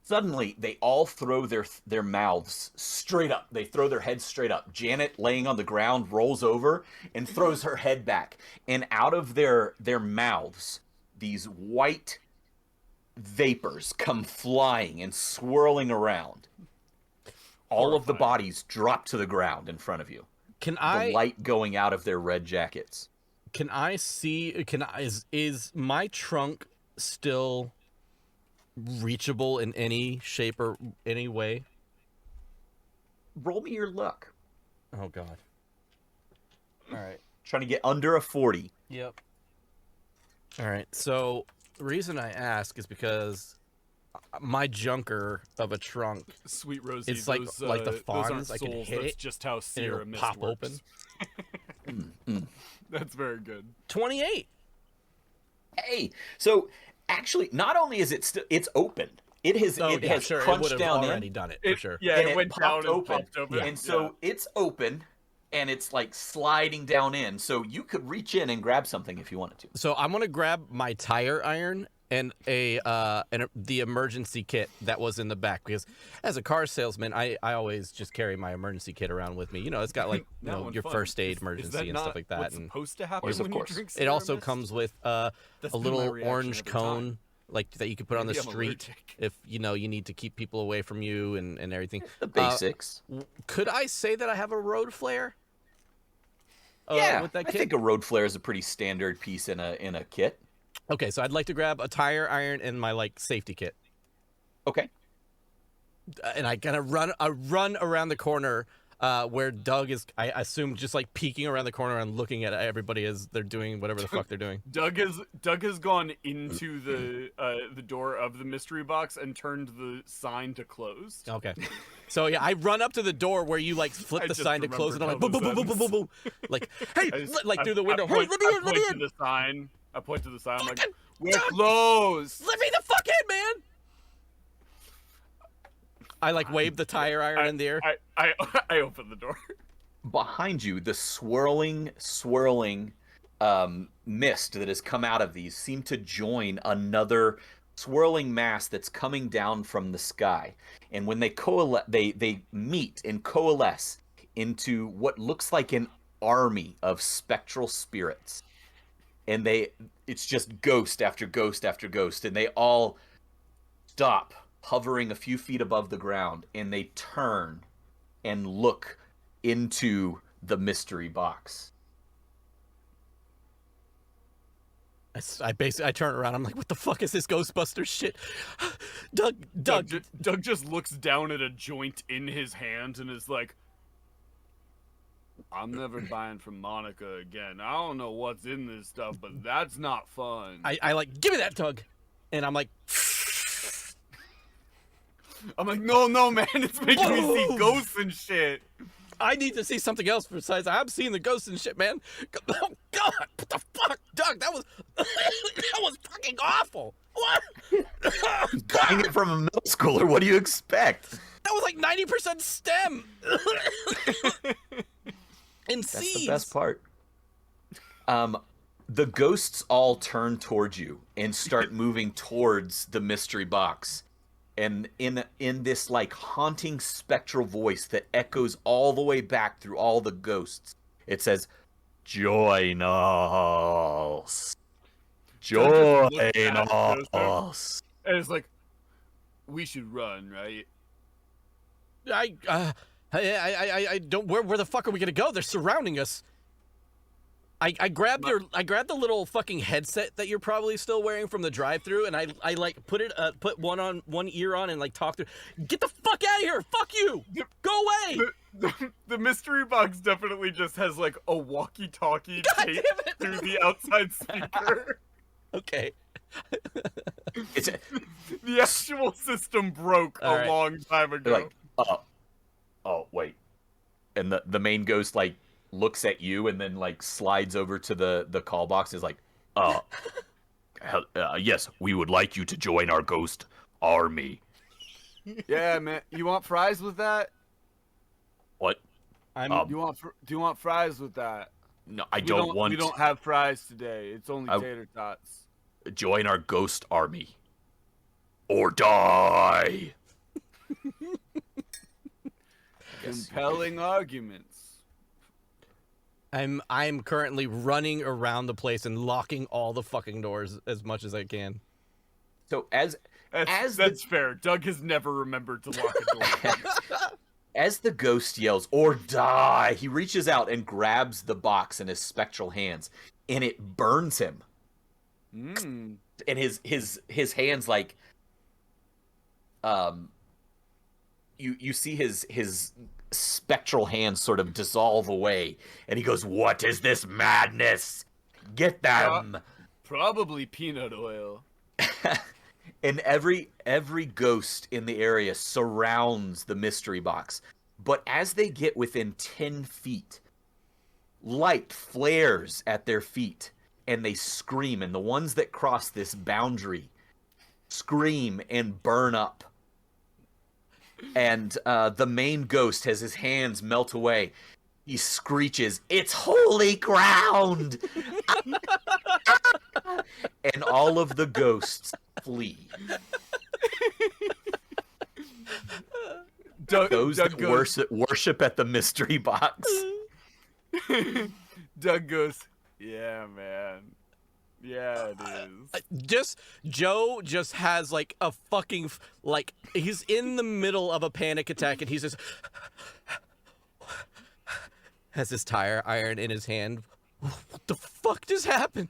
[SPEAKER 2] Suddenly, they all throw their mouths straight up. They throw their heads straight up. Janet, laying on the ground, rolls over and throws her head back. And out of their mouths, these white vapors come flying and swirling around. All of the bodies drop to the ground in front of you. The light going out of their red jackets.
[SPEAKER 3] Can I see? Is my trunk still reachable in any shape or any way?
[SPEAKER 2] Roll me your luck.
[SPEAKER 3] Oh God. All right.
[SPEAKER 2] Trying to get under a 40.
[SPEAKER 3] Yep. All right. So the reason I ask is because my junker of a trunk,
[SPEAKER 4] Sweet Rosie,
[SPEAKER 3] it's like the
[SPEAKER 4] those
[SPEAKER 3] fawns.
[SPEAKER 4] aren't
[SPEAKER 3] I can
[SPEAKER 4] souls,
[SPEAKER 3] hit
[SPEAKER 4] that's
[SPEAKER 3] it,
[SPEAKER 4] just how
[SPEAKER 3] and
[SPEAKER 4] Sierra
[SPEAKER 3] it'll
[SPEAKER 4] Mist
[SPEAKER 3] pop
[SPEAKER 4] works.
[SPEAKER 3] open.
[SPEAKER 4] That's very good.
[SPEAKER 3] 28.
[SPEAKER 2] Hey, so actually, not only is it's open, it has crunched
[SPEAKER 3] it
[SPEAKER 2] down
[SPEAKER 3] already
[SPEAKER 2] in.
[SPEAKER 3] done it for sure.
[SPEAKER 4] Yeah,
[SPEAKER 2] And
[SPEAKER 4] it
[SPEAKER 2] it
[SPEAKER 4] went down
[SPEAKER 2] popped
[SPEAKER 4] and
[SPEAKER 2] open.
[SPEAKER 4] popped open.
[SPEAKER 3] Yeah.
[SPEAKER 2] And so it's open, and it's like sliding down in. So you could reach in and grab something if you wanted to.
[SPEAKER 3] So I'm gonna grab my tire iron and the emergency kit that was in the back, because as a car salesman, I always just carry my emergency kit around with me. You know, it's got like your
[SPEAKER 4] fun.
[SPEAKER 3] first aid
[SPEAKER 4] Is
[SPEAKER 3] emergency
[SPEAKER 4] that
[SPEAKER 3] and
[SPEAKER 4] not
[SPEAKER 3] stuff like that.
[SPEAKER 4] What's
[SPEAKER 3] And
[SPEAKER 4] supposed to happen
[SPEAKER 2] Yes, of
[SPEAKER 4] when
[SPEAKER 2] course.
[SPEAKER 4] you drink
[SPEAKER 3] it
[SPEAKER 4] Sierra
[SPEAKER 3] also
[SPEAKER 4] Mist?
[SPEAKER 3] comes with a
[SPEAKER 4] That's been my
[SPEAKER 3] little
[SPEAKER 4] reaction
[SPEAKER 3] orange
[SPEAKER 4] every
[SPEAKER 3] cone,
[SPEAKER 4] time.
[SPEAKER 3] like that you can put on the
[SPEAKER 4] Maybe I'm
[SPEAKER 3] street
[SPEAKER 4] allergic.
[SPEAKER 3] if you need to keep people away from you and everything.
[SPEAKER 2] The basics.
[SPEAKER 3] Could I say that I have a road flare?
[SPEAKER 2] Yeah,
[SPEAKER 3] with that
[SPEAKER 2] I
[SPEAKER 3] kit?
[SPEAKER 2] think a road flare is a pretty standard piece in a kit.
[SPEAKER 3] Okay, so I'd like to grab a tire iron and my safety kit,
[SPEAKER 2] Okay.
[SPEAKER 3] and I kind of run around the corner where Doug is. I assume just peeking around the corner and looking at everybody as they're doing whatever the fuck they're doing.
[SPEAKER 4] Doug has gone into the door of the mystery box and turned the sign to closed.
[SPEAKER 3] Okay, so yeah, I run up to the door where you flip
[SPEAKER 4] I
[SPEAKER 3] the
[SPEAKER 4] just
[SPEAKER 3] sign to close, and I'm like, boom,
[SPEAKER 4] remembered
[SPEAKER 3] boom, boom, boom, boom, boom, boom. Hey, through the window.
[SPEAKER 4] I point,
[SPEAKER 3] Hey, let me in,
[SPEAKER 4] I
[SPEAKER 3] let me
[SPEAKER 4] point to
[SPEAKER 3] in.
[SPEAKER 4] the sign. I point to the sign. I'm like,
[SPEAKER 3] Fucking
[SPEAKER 4] we're
[SPEAKER 3] Doug!
[SPEAKER 4] closed.
[SPEAKER 3] Let me the fuck in, man. I wave the tire iron in the air.
[SPEAKER 4] I open the door.
[SPEAKER 2] Behind you, the swirling mist that has come out of these seem to join another swirling mass that's coming down from the sky. And when they they meet and coalesce into what looks like an army of spectral spirits. And it's just ghost after ghost after ghost, and they all stop hovering a few feet above the ground, and they turn and look into the mystery box.
[SPEAKER 3] I turn around. I'm like, what the fuck is this Ghostbusters shit? Doug.
[SPEAKER 4] Doug just looks down at a joint in his hand and is like, I'm never buying from Monica again. I don't know what's in this stuff, but that's not fun.
[SPEAKER 3] I give me that, Doug. And I'm like,
[SPEAKER 4] no, man, it's making me see ghosts and shit.
[SPEAKER 3] I need to see something else besides I'm seeing the ghosts and shit, man. Oh God, what the fuck, Doug? That was that was fucking awful. What? Oh,
[SPEAKER 2] Buying it from a middle schooler, what do you expect?
[SPEAKER 3] That was 90% STEM. And
[SPEAKER 2] That's
[SPEAKER 3] seeds.
[SPEAKER 2] the best part. The ghosts all turn towards you and start moving towards the mystery box. And in this haunting spectral voice that echoes all the way back through all the ghosts, it says, "Join us. Join us."
[SPEAKER 4] And it's like, we should run, right?
[SPEAKER 3] I don't. Where the fuck are we gonna go? They're surrounding us. I grabbed the little fucking headset that you're probably still wearing from the drive-through, and I put one ear on and talk through. Get the fuck out of here! Fuck you! Go away!
[SPEAKER 4] The mystery box definitely just has a walkie-talkie
[SPEAKER 3] God
[SPEAKER 4] taped
[SPEAKER 3] damn it!
[SPEAKER 4] through the outside speaker.
[SPEAKER 3] Okay.
[SPEAKER 4] The actual system broke
[SPEAKER 3] All
[SPEAKER 4] a
[SPEAKER 3] right.
[SPEAKER 4] long time ago.
[SPEAKER 2] They're like, oh wait, and the main ghost looks at you and then slides over to the call box. Is like, Yes, we would like you to join our ghost army.
[SPEAKER 4] Yeah, man. You want fries with that?
[SPEAKER 2] What?
[SPEAKER 3] I'm
[SPEAKER 4] Do you want fries with that?
[SPEAKER 2] No, I don't want.
[SPEAKER 4] We don't have fries today. It's only
[SPEAKER 2] I-
[SPEAKER 4] tater tots.
[SPEAKER 2] Join our ghost army. Or die.
[SPEAKER 4] Compelling arguments.
[SPEAKER 3] I'm currently running around the place and locking all the fucking doors as much as I can.
[SPEAKER 2] So as
[SPEAKER 4] That's fair. Doug has never remembered to lock a door.
[SPEAKER 2] As the ghost yells, "Or die," he reaches out and grabs the box in his spectral hands, and it burns him.
[SPEAKER 4] Mm.
[SPEAKER 2] And his hands, like, you see his spectral hands sort of dissolve away, and he goes, "What is this madness? Get them!"
[SPEAKER 4] Probably peanut oil.
[SPEAKER 2] And every ghost in the area surrounds the mystery box. But as they get within 10 feet, light flares at their feet, and they scream. And the ones that cross this boundary scream and burn up. And the main ghost, as his hands melt away, he screeches, "It's holy ground!" And all of the ghosts flee. Those that worship at the mystery box.
[SPEAKER 4] Doug goes, "Yeah, man. Yeah, it is."
[SPEAKER 3] Joe just has like a fucking like he's in the middle of a panic attack and he's just has his tire iron in his hand. What the fuck just happened?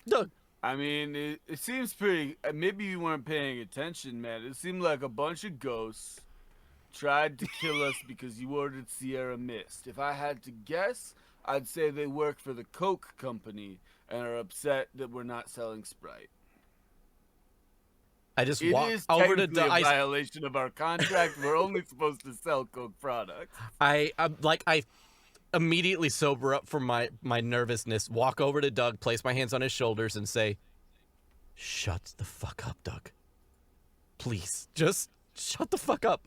[SPEAKER 3] Doug.
[SPEAKER 4] I mean, it seems pretty. Maybe you weren't paying attention, man. It seemed like a bunch of ghosts tried to kill us because you ordered Sierra Mist. If I had to guess, I'd say they work for the Coke company and are upset that we're not selling Sprite.
[SPEAKER 3] I just
[SPEAKER 4] It
[SPEAKER 3] walk
[SPEAKER 4] is
[SPEAKER 3] over to
[SPEAKER 4] technically a
[SPEAKER 3] Doug.
[SPEAKER 4] violation of our contract. We're only supposed to sell Coke products.
[SPEAKER 3] I immediately sober up from my nervousness, walk over to Doug, place my hands on his shoulders, and say, "Shut the fuck up, Doug. Please, just shut the fuck up.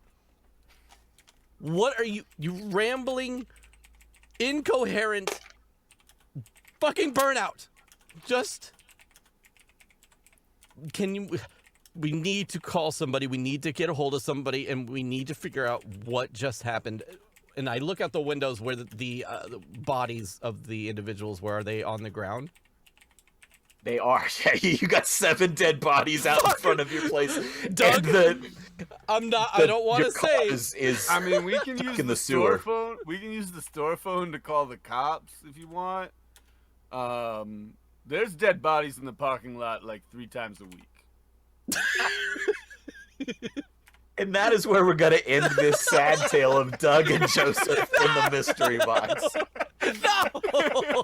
[SPEAKER 3] What are you rambling, incoherent, fucking burnout? Just, can you, we need to call somebody, we need to get a hold of somebody, and we need to figure out what just happened." And I look out the windows where the bodies of the individuals were. Are they on the ground?
[SPEAKER 2] They are. You got 7 dead bodies out in front of your place.
[SPEAKER 3] Doug,
[SPEAKER 2] And
[SPEAKER 3] I don't want to
[SPEAKER 2] your car
[SPEAKER 3] say.
[SPEAKER 2] is
[SPEAKER 4] I mean, we can use
[SPEAKER 2] in
[SPEAKER 4] the
[SPEAKER 2] the
[SPEAKER 4] store
[SPEAKER 2] sewer.
[SPEAKER 4] phone. We can use the store phone to call the cops if you want. There's dead bodies in the parking lot like 3 times a week.
[SPEAKER 2] And that is where we're going to end this sad tale of Doug and Joseph in the mystery box.
[SPEAKER 3] No!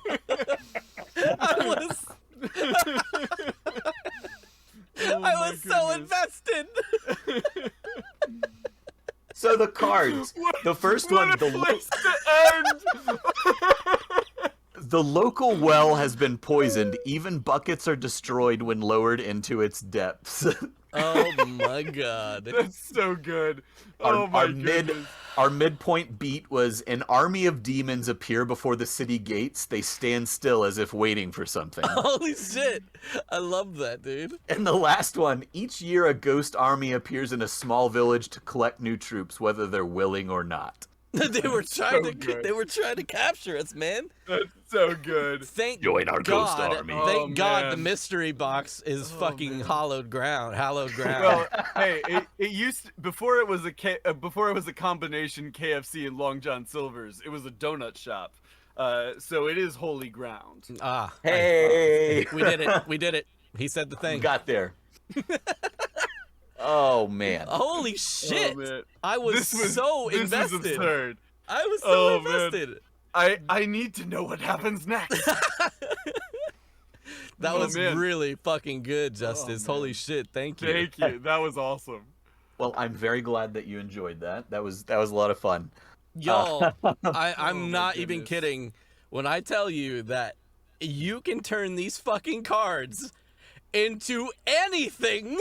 [SPEAKER 3] I was so invested.
[SPEAKER 2] So the cards. The first one,
[SPEAKER 4] What a place to end!
[SPEAKER 2] the local well has been poisoned. Even buckets are destroyed when lowered into its depths.
[SPEAKER 3] Oh my god.
[SPEAKER 4] That's so good. Oh my goodness.
[SPEAKER 2] Our midpoint beat was: an army of demons appear before the city gates. They stand still as if waiting for something.
[SPEAKER 3] Holy shit. I love that, dude.
[SPEAKER 2] And the last one: each year a ghost army appears in a small village to collect new troops, whether they're willing or not.
[SPEAKER 3] They were trying
[SPEAKER 4] So
[SPEAKER 3] to
[SPEAKER 4] good.
[SPEAKER 3] they were trying to capture us, man.
[SPEAKER 4] That's so good.
[SPEAKER 3] Thank
[SPEAKER 2] Join our ghost
[SPEAKER 3] God.
[SPEAKER 2] army.
[SPEAKER 3] Thank
[SPEAKER 4] Oh,
[SPEAKER 3] God the
[SPEAKER 4] man.
[SPEAKER 3] mystery box is fucking
[SPEAKER 4] man.
[SPEAKER 3] hallowed ground.
[SPEAKER 4] Well, hey, it used before it was a combination KFC and Long John Silver's. It was a donut shop, so it is holy ground.
[SPEAKER 2] Hey!
[SPEAKER 3] We did it. We did it. He said the
[SPEAKER 2] We
[SPEAKER 3] thing.
[SPEAKER 2] got there. Oh, man.
[SPEAKER 3] Holy shit.
[SPEAKER 4] Oh, man.
[SPEAKER 3] I was so
[SPEAKER 4] this
[SPEAKER 3] invested.
[SPEAKER 4] was absurd.
[SPEAKER 3] I was so
[SPEAKER 4] Oh, man.
[SPEAKER 3] invested.
[SPEAKER 4] I need to know what happens next.
[SPEAKER 3] That
[SPEAKER 4] Oh,
[SPEAKER 3] was
[SPEAKER 4] man.
[SPEAKER 3] really fucking good, Justice.
[SPEAKER 4] man.
[SPEAKER 3] Holy shit. Thank you.
[SPEAKER 4] Thank you. That was awesome.
[SPEAKER 2] Well, I'm very glad that you enjoyed that. That was a lot of fun.
[SPEAKER 3] Y'all, I'm
[SPEAKER 4] Oh, my
[SPEAKER 3] not even
[SPEAKER 4] goodness.
[SPEAKER 3] kidding. when I tell you that you can turn these fucking cards into anything.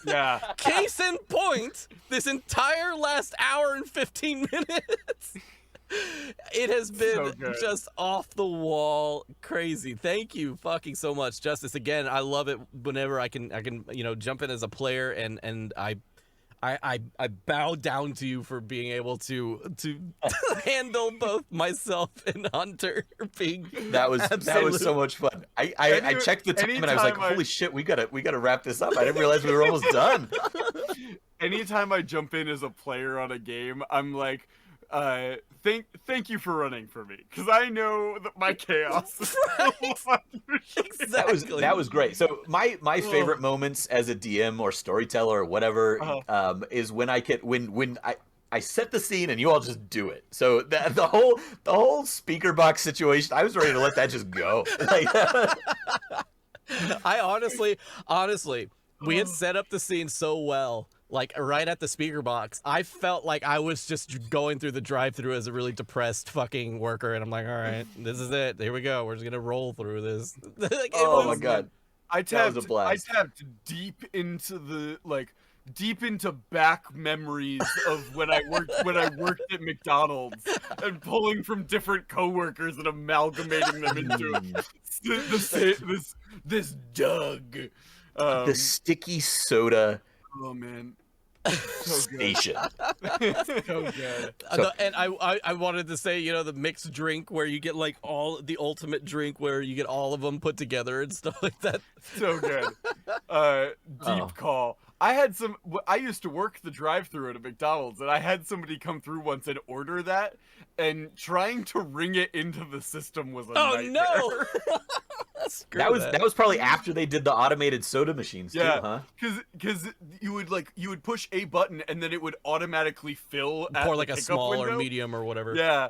[SPEAKER 4] Yeah.
[SPEAKER 3] Case in point, this entire last hour and 15 minutes. It has been
[SPEAKER 4] So good.
[SPEAKER 3] just off the wall crazy. Thank you fucking so much, Justice. Again, I love it whenever I can jump in as a player, and I bow down to you for being able to handle both myself and Hunter being
[SPEAKER 2] That was
[SPEAKER 3] absolute-
[SPEAKER 2] so much fun. I checked the time and I was like,
[SPEAKER 4] anytime
[SPEAKER 2] holy shit, we gotta wrap this up. I didn't realize we were almost done.
[SPEAKER 4] Anytime I jump in as a player on a game, I'm like, thank you for running for me, because I know that my chaos is
[SPEAKER 3] Exactly.
[SPEAKER 2] That was great. So my favorite moments as a DM or storyteller or whatever is when I set the scene and you all just do it. So the whole speaker box situation, I was ready to let that just go. Like,
[SPEAKER 3] I honestly, we had set up the scene so well. Like right at the speaker box, I felt like I was just going through the drive-thru as a really depressed fucking worker, and I'm like, all right, this is it. Here we go. We're just gonna roll through this. Like,
[SPEAKER 2] oh my god,
[SPEAKER 4] I
[SPEAKER 2] that was a blast.
[SPEAKER 4] I tapped deep into back memories of when I worked at McDonald's and pulling from different coworkers and amalgamating them into this Doug.
[SPEAKER 2] The sticky soda
[SPEAKER 4] Oh man, so good.
[SPEAKER 2] station.
[SPEAKER 4] So good.
[SPEAKER 3] And I wanted to say, the mixed drink where you get like all the ultimate drink where you get all of them put together and stuff like that.
[SPEAKER 4] So good. Deep call. I used to work the drive-thru at a McDonald's, and I had somebody come through once and order that, and trying to ring it into the system was a nightmare.
[SPEAKER 3] No!
[SPEAKER 2] That was probably after they did the automated soda machines too, huh?
[SPEAKER 4] Because you would push a button and then it would automatically fill at
[SPEAKER 3] Pour
[SPEAKER 4] the
[SPEAKER 3] like a
[SPEAKER 4] pickup
[SPEAKER 3] small
[SPEAKER 4] window.
[SPEAKER 3] or medium or whatever.
[SPEAKER 4] Yeah.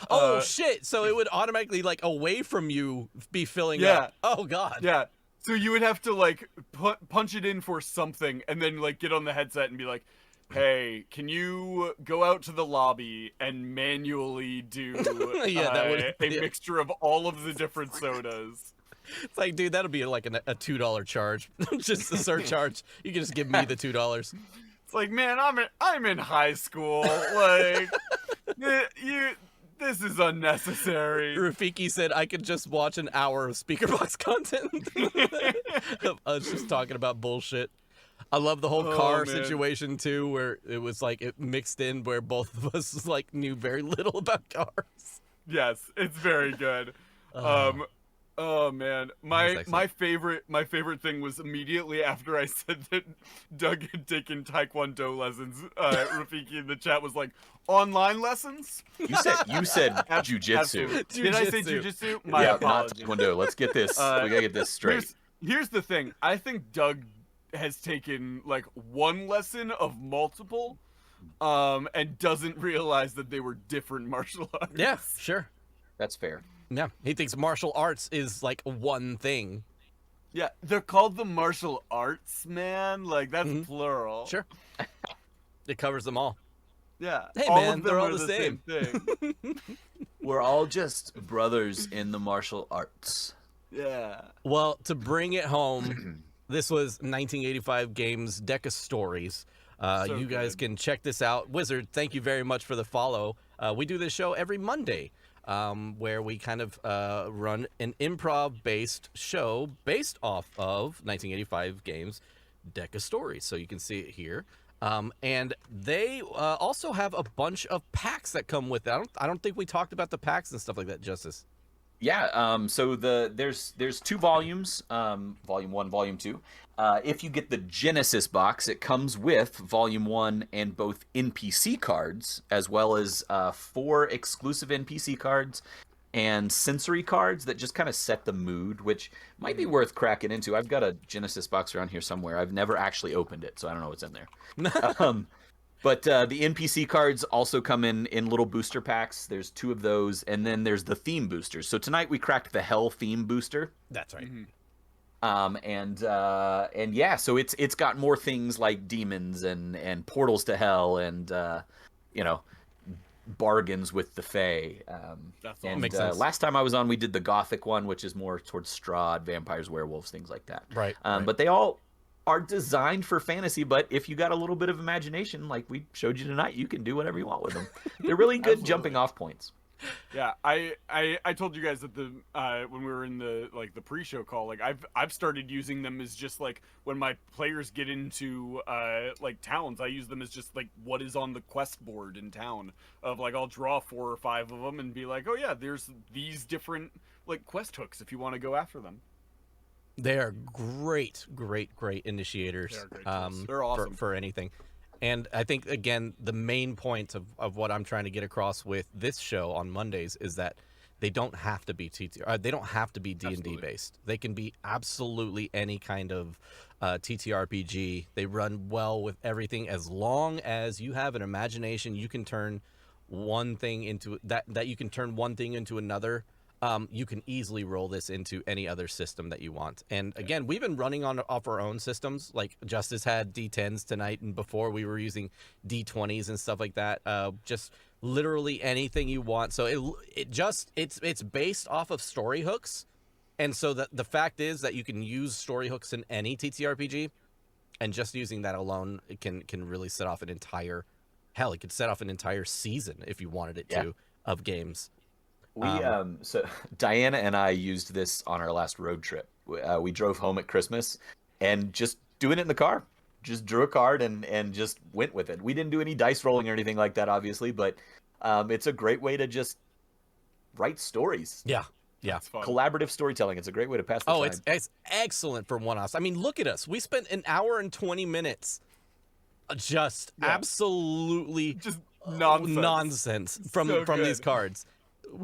[SPEAKER 3] Oh shit! So it would automatically like away from you be filling
[SPEAKER 4] Yeah.
[SPEAKER 3] up. Oh god.
[SPEAKER 4] Yeah. So you would have to like punch it in for something and then like get on the headset and be like, "Hey, can you go out to the lobby and manually do a mixture of all of the different sodas?"
[SPEAKER 3] It's like, dude, that'll be like a $2 charge, just a surcharge. You can just give me the $2.
[SPEAKER 4] It's like, man, I'm in high school. Like, this is unnecessary.
[SPEAKER 3] Rafiki said I could just watch an hour of speaker box content. I was just talking about bullshit. I love the whole car situation too, where it was like it mixed in where both of us like knew very little about cars.
[SPEAKER 4] Yes, it's very good. Oh man, my favorite thing was immediately after I said that Doug had taken Taekwondo lessons. Rafiki in the chat was like, "Online lessons?"
[SPEAKER 2] You said jujitsu.
[SPEAKER 4] Did I say jujitsu? My
[SPEAKER 2] Yeah, not
[SPEAKER 4] apologies.
[SPEAKER 2] Taekwondo. Let's get this. We gotta get this straight.
[SPEAKER 4] Here's the thing. I think Doug has taken like one lesson of multiple, and doesn't realize that they were different martial arts.
[SPEAKER 3] Yeah, sure.
[SPEAKER 2] That's fair.
[SPEAKER 3] Yeah, he thinks martial arts is like one thing.
[SPEAKER 4] Yeah, they're called the martial arts, man. Like that's plural.
[SPEAKER 3] Sure. It covers them all.
[SPEAKER 4] Yeah.
[SPEAKER 3] Hey,
[SPEAKER 4] all
[SPEAKER 3] man,
[SPEAKER 4] of them
[SPEAKER 3] they're all
[SPEAKER 4] are
[SPEAKER 3] the
[SPEAKER 4] same thing.
[SPEAKER 2] We're all just brothers in the martial arts.
[SPEAKER 4] Yeah.
[SPEAKER 3] Well, to bring it home, this was 1985 Games Deck of Stories. You guys can check this out. Wizard, thank you very much for the follow. We do this show every Monday, where we kind of run an improv-based show based off of 1985 Games Deck of Stories. So you can see it here. And they also have a bunch of packs that come with it. I don't think we talked about the packs and stuff like that, Justice.
[SPEAKER 2] Yeah, so there's 2 volumes, volume 1, volume 2. If you get the Genesis box, it comes with volume 1 and both NPC cards, as well as 4 exclusive NPC cards and sensory cards that just kind of set the mood, which might be worth cracking into. I've got a Genesis box around here somewhere. I've never actually opened it, so I don't know what's in there. But the NPC cards also come in little booster packs. There's 2 of those, and then there's the theme boosters. So tonight we cracked the Hell theme booster.
[SPEAKER 3] That's right.
[SPEAKER 2] And yeah, so it's got more things like demons and portals to hell and bargains with the Fae.
[SPEAKER 4] That's
[SPEAKER 2] and
[SPEAKER 4] awesome.
[SPEAKER 3] Makes sense.
[SPEAKER 2] last time I was on, we did the Gothic one, which is more towards Strahd, vampires, werewolves, things like that.
[SPEAKER 3] Right.
[SPEAKER 2] But they all are designed for fantasy, but if you got a little bit of imagination, like we showed you tonight, you can do whatever you want with them. They're really good
[SPEAKER 4] Absolutely.
[SPEAKER 2] jumping off points.
[SPEAKER 4] Yeah, I told you guys that the when we were in the the pre-show call, like I've started using them as just like when my players get into like towns, I use them as just like what is on the quest board in town. Of like I'll draw 4 or 5 of them and be like, oh yeah, there's these different like quest hooks if you want to go after them.
[SPEAKER 3] They are great initiators.
[SPEAKER 4] They are great tools. They're awesome.
[SPEAKER 3] for anything. And I think, again, the main point of what I'm trying to get across with this show on Mondays is that they don't have to be they don't have to be D&D
[SPEAKER 4] Absolutely.
[SPEAKER 3] based. They can be absolutely any kind of TTRPG. They run well with everything as long as you have an imagination. You can turn one thing into that you can turn one thing into another. You can easily roll this into any other system that you want. And again, we've been running off our own systems. Like Justice had D10s tonight, and before we were using D20s and stuff like that. Just literally anything you want. So it's based off of story hooks. And so the fact is that you can use story hooks in any TTRPG, and just using that alone, it can really set off an entire season if you wanted it to of games.
[SPEAKER 2] So Diana and I used this on our last road trip. We drove home at Christmas and just doing it in the car. Just drew a card and just went with it. We didn't do any dice rolling or anything like that, obviously, but it's a great way to just write stories.
[SPEAKER 3] Yeah.
[SPEAKER 4] It's fun.
[SPEAKER 2] Collaborative storytelling. It's a great way to pass the time.
[SPEAKER 3] It's excellent for one-offs. I mean, look at us. We spent an hour and 20 minutes just absolutely
[SPEAKER 4] Just
[SPEAKER 3] nonsense from
[SPEAKER 4] So
[SPEAKER 3] from
[SPEAKER 4] good.
[SPEAKER 3] these cards.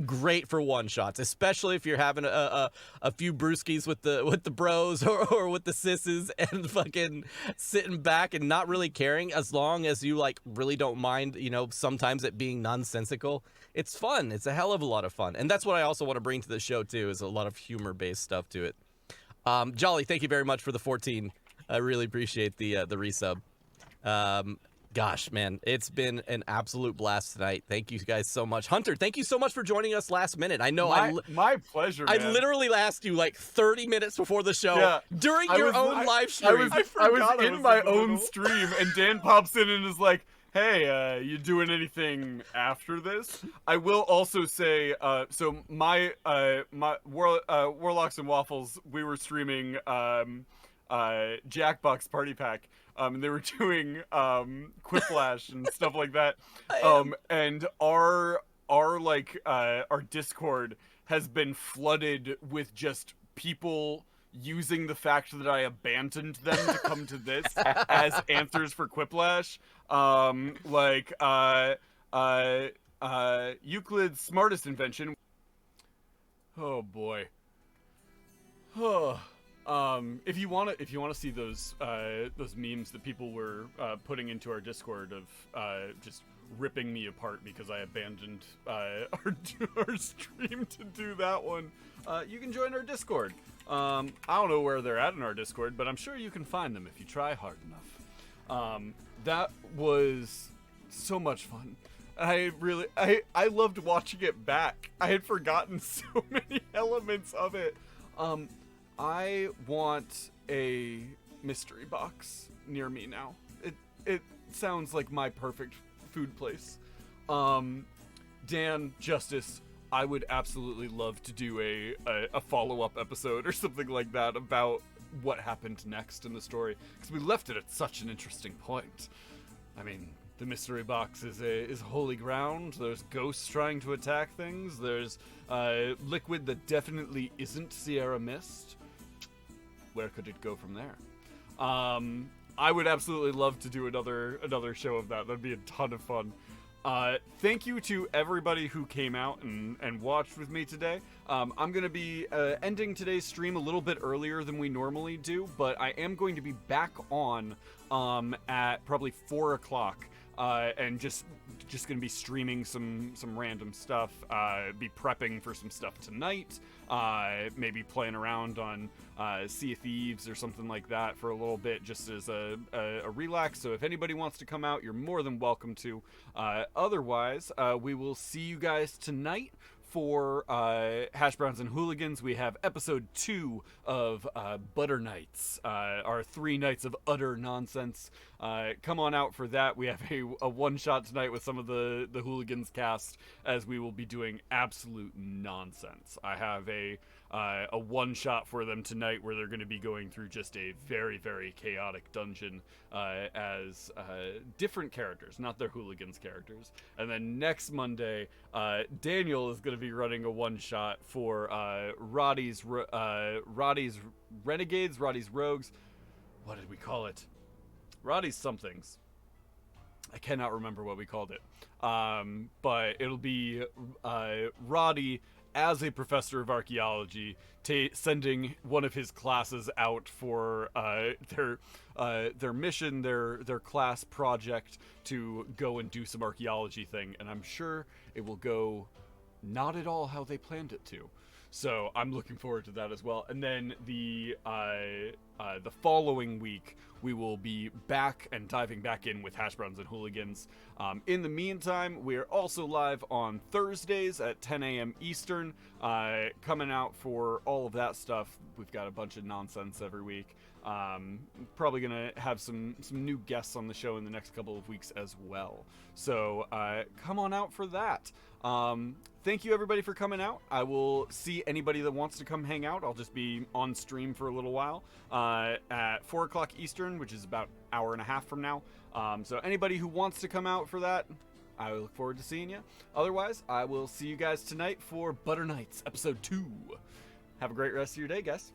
[SPEAKER 3] Great for one shots, especially if you're having a few brewskis with the bros or with the sisses and fucking sitting back and not really caring, as long as you like really don't mind, sometimes it being nonsensical. It's fun. It's a hell of a lot of fun. And that's what I also want to bring to the show too, is a lot of humor based stuff to it. Jolly, thank you very much for the 14. I really appreciate the resub. Gosh, man, it's been an absolute blast tonight. Thank you guys so much. Hunter, thank you so much for joining us last minute. I know
[SPEAKER 4] my pleasure, man.
[SPEAKER 3] I literally asked you like 30 minutes before the show during your own live stream.
[SPEAKER 4] I was in my own stream, and Dan pops in and is like, hey, you doing anything after this? I will also say, so my Warlocks and Waffles, we were streaming Jackbox Party Pack, and they were doing Quiplash and stuff like that. And our Discord has been flooded with just people using the fact that I abandoned them to come to this as answers for Quiplash. Euclid's smartest invention. Oh boy. If you want to see those memes that people were putting into our Discord of just ripping me apart because I abandoned our stream to do that one, you can join our Discord. I don't know where they're at in our Discord, but I'm sure you can find them if you try hard enough. That was so much fun. I loved watching it back. I had forgotten so many elements of it. I want a mystery box near me now. It sounds like my perfect food place. Dan, Justice, I would absolutely love to do a follow-up episode or something like that about what happened next in the story, because we left it at such an interesting point. I mean, the mystery box is holy ground. There's ghosts trying to attack things. There's liquid that definitely isn't Sierra Mist. Where could it go from there? I would absolutely love to do another show of that. That'd be a ton of fun. Thank you to everybody who came out and watched with me today. I'm going to be ending today's stream a little bit earlier than we normally do, but I am going to be back on at probably 4 o'clock and just gonna be streaming some random stuff. Be prepping for some stuff tonight. Maybe playing around on Sea of Thieves or something like that for a little bit, just as a relax. So if anybody wants to come out, you're more than welcome to. Otherwise, we will see you guys tonight for Hash Browns and Hooligans. We have episode 2 of Butter Nights, our 3 nights of utter nonsense. Come on out for that. We have a one-shot tonight with some of the Hooligans cast, as we will be doing absolute nonsense. I have a one-shot for them tonight where they're going to be going through just a very, very chaotic dungeon as different characters, not their Hooligans characters. And then next Monday, Daniel is going to be running a one-shot for Roddy's Renegades, Roddy's Rogues. What did we call it? Roddy's somethings. I cannot remember what we called it. But it'll be Roddy as a professor of archaeology, sending one of his classes out for their mission, their class project to go and do some archaeology thing. And I'm sure it will go not at all how they planned it to. So I'm looking forward to that as well. And then the following week, we will be back and diving back in with Hash Browns and Hooligans. In the meantime, we are also live on Thursdays at 10 a.m. Eastern, coming out for all of that stuff. We've got a bunch of nonsense every week. Probably gonna have some new guests on the show in the next couple of weeks as well. So come on out for that. Thank you everybody for coming out. I will see anybody that wants to come hang out. I'll just be on stream for a little while at 4 o'clock Eastern, which is about an hour and a half from now. So anybody who wants to come out for that, I look forward to seeing you. Otherwise, I will see you guys tonight for Butter Nights episode 2. Have a great rest of your day, guys.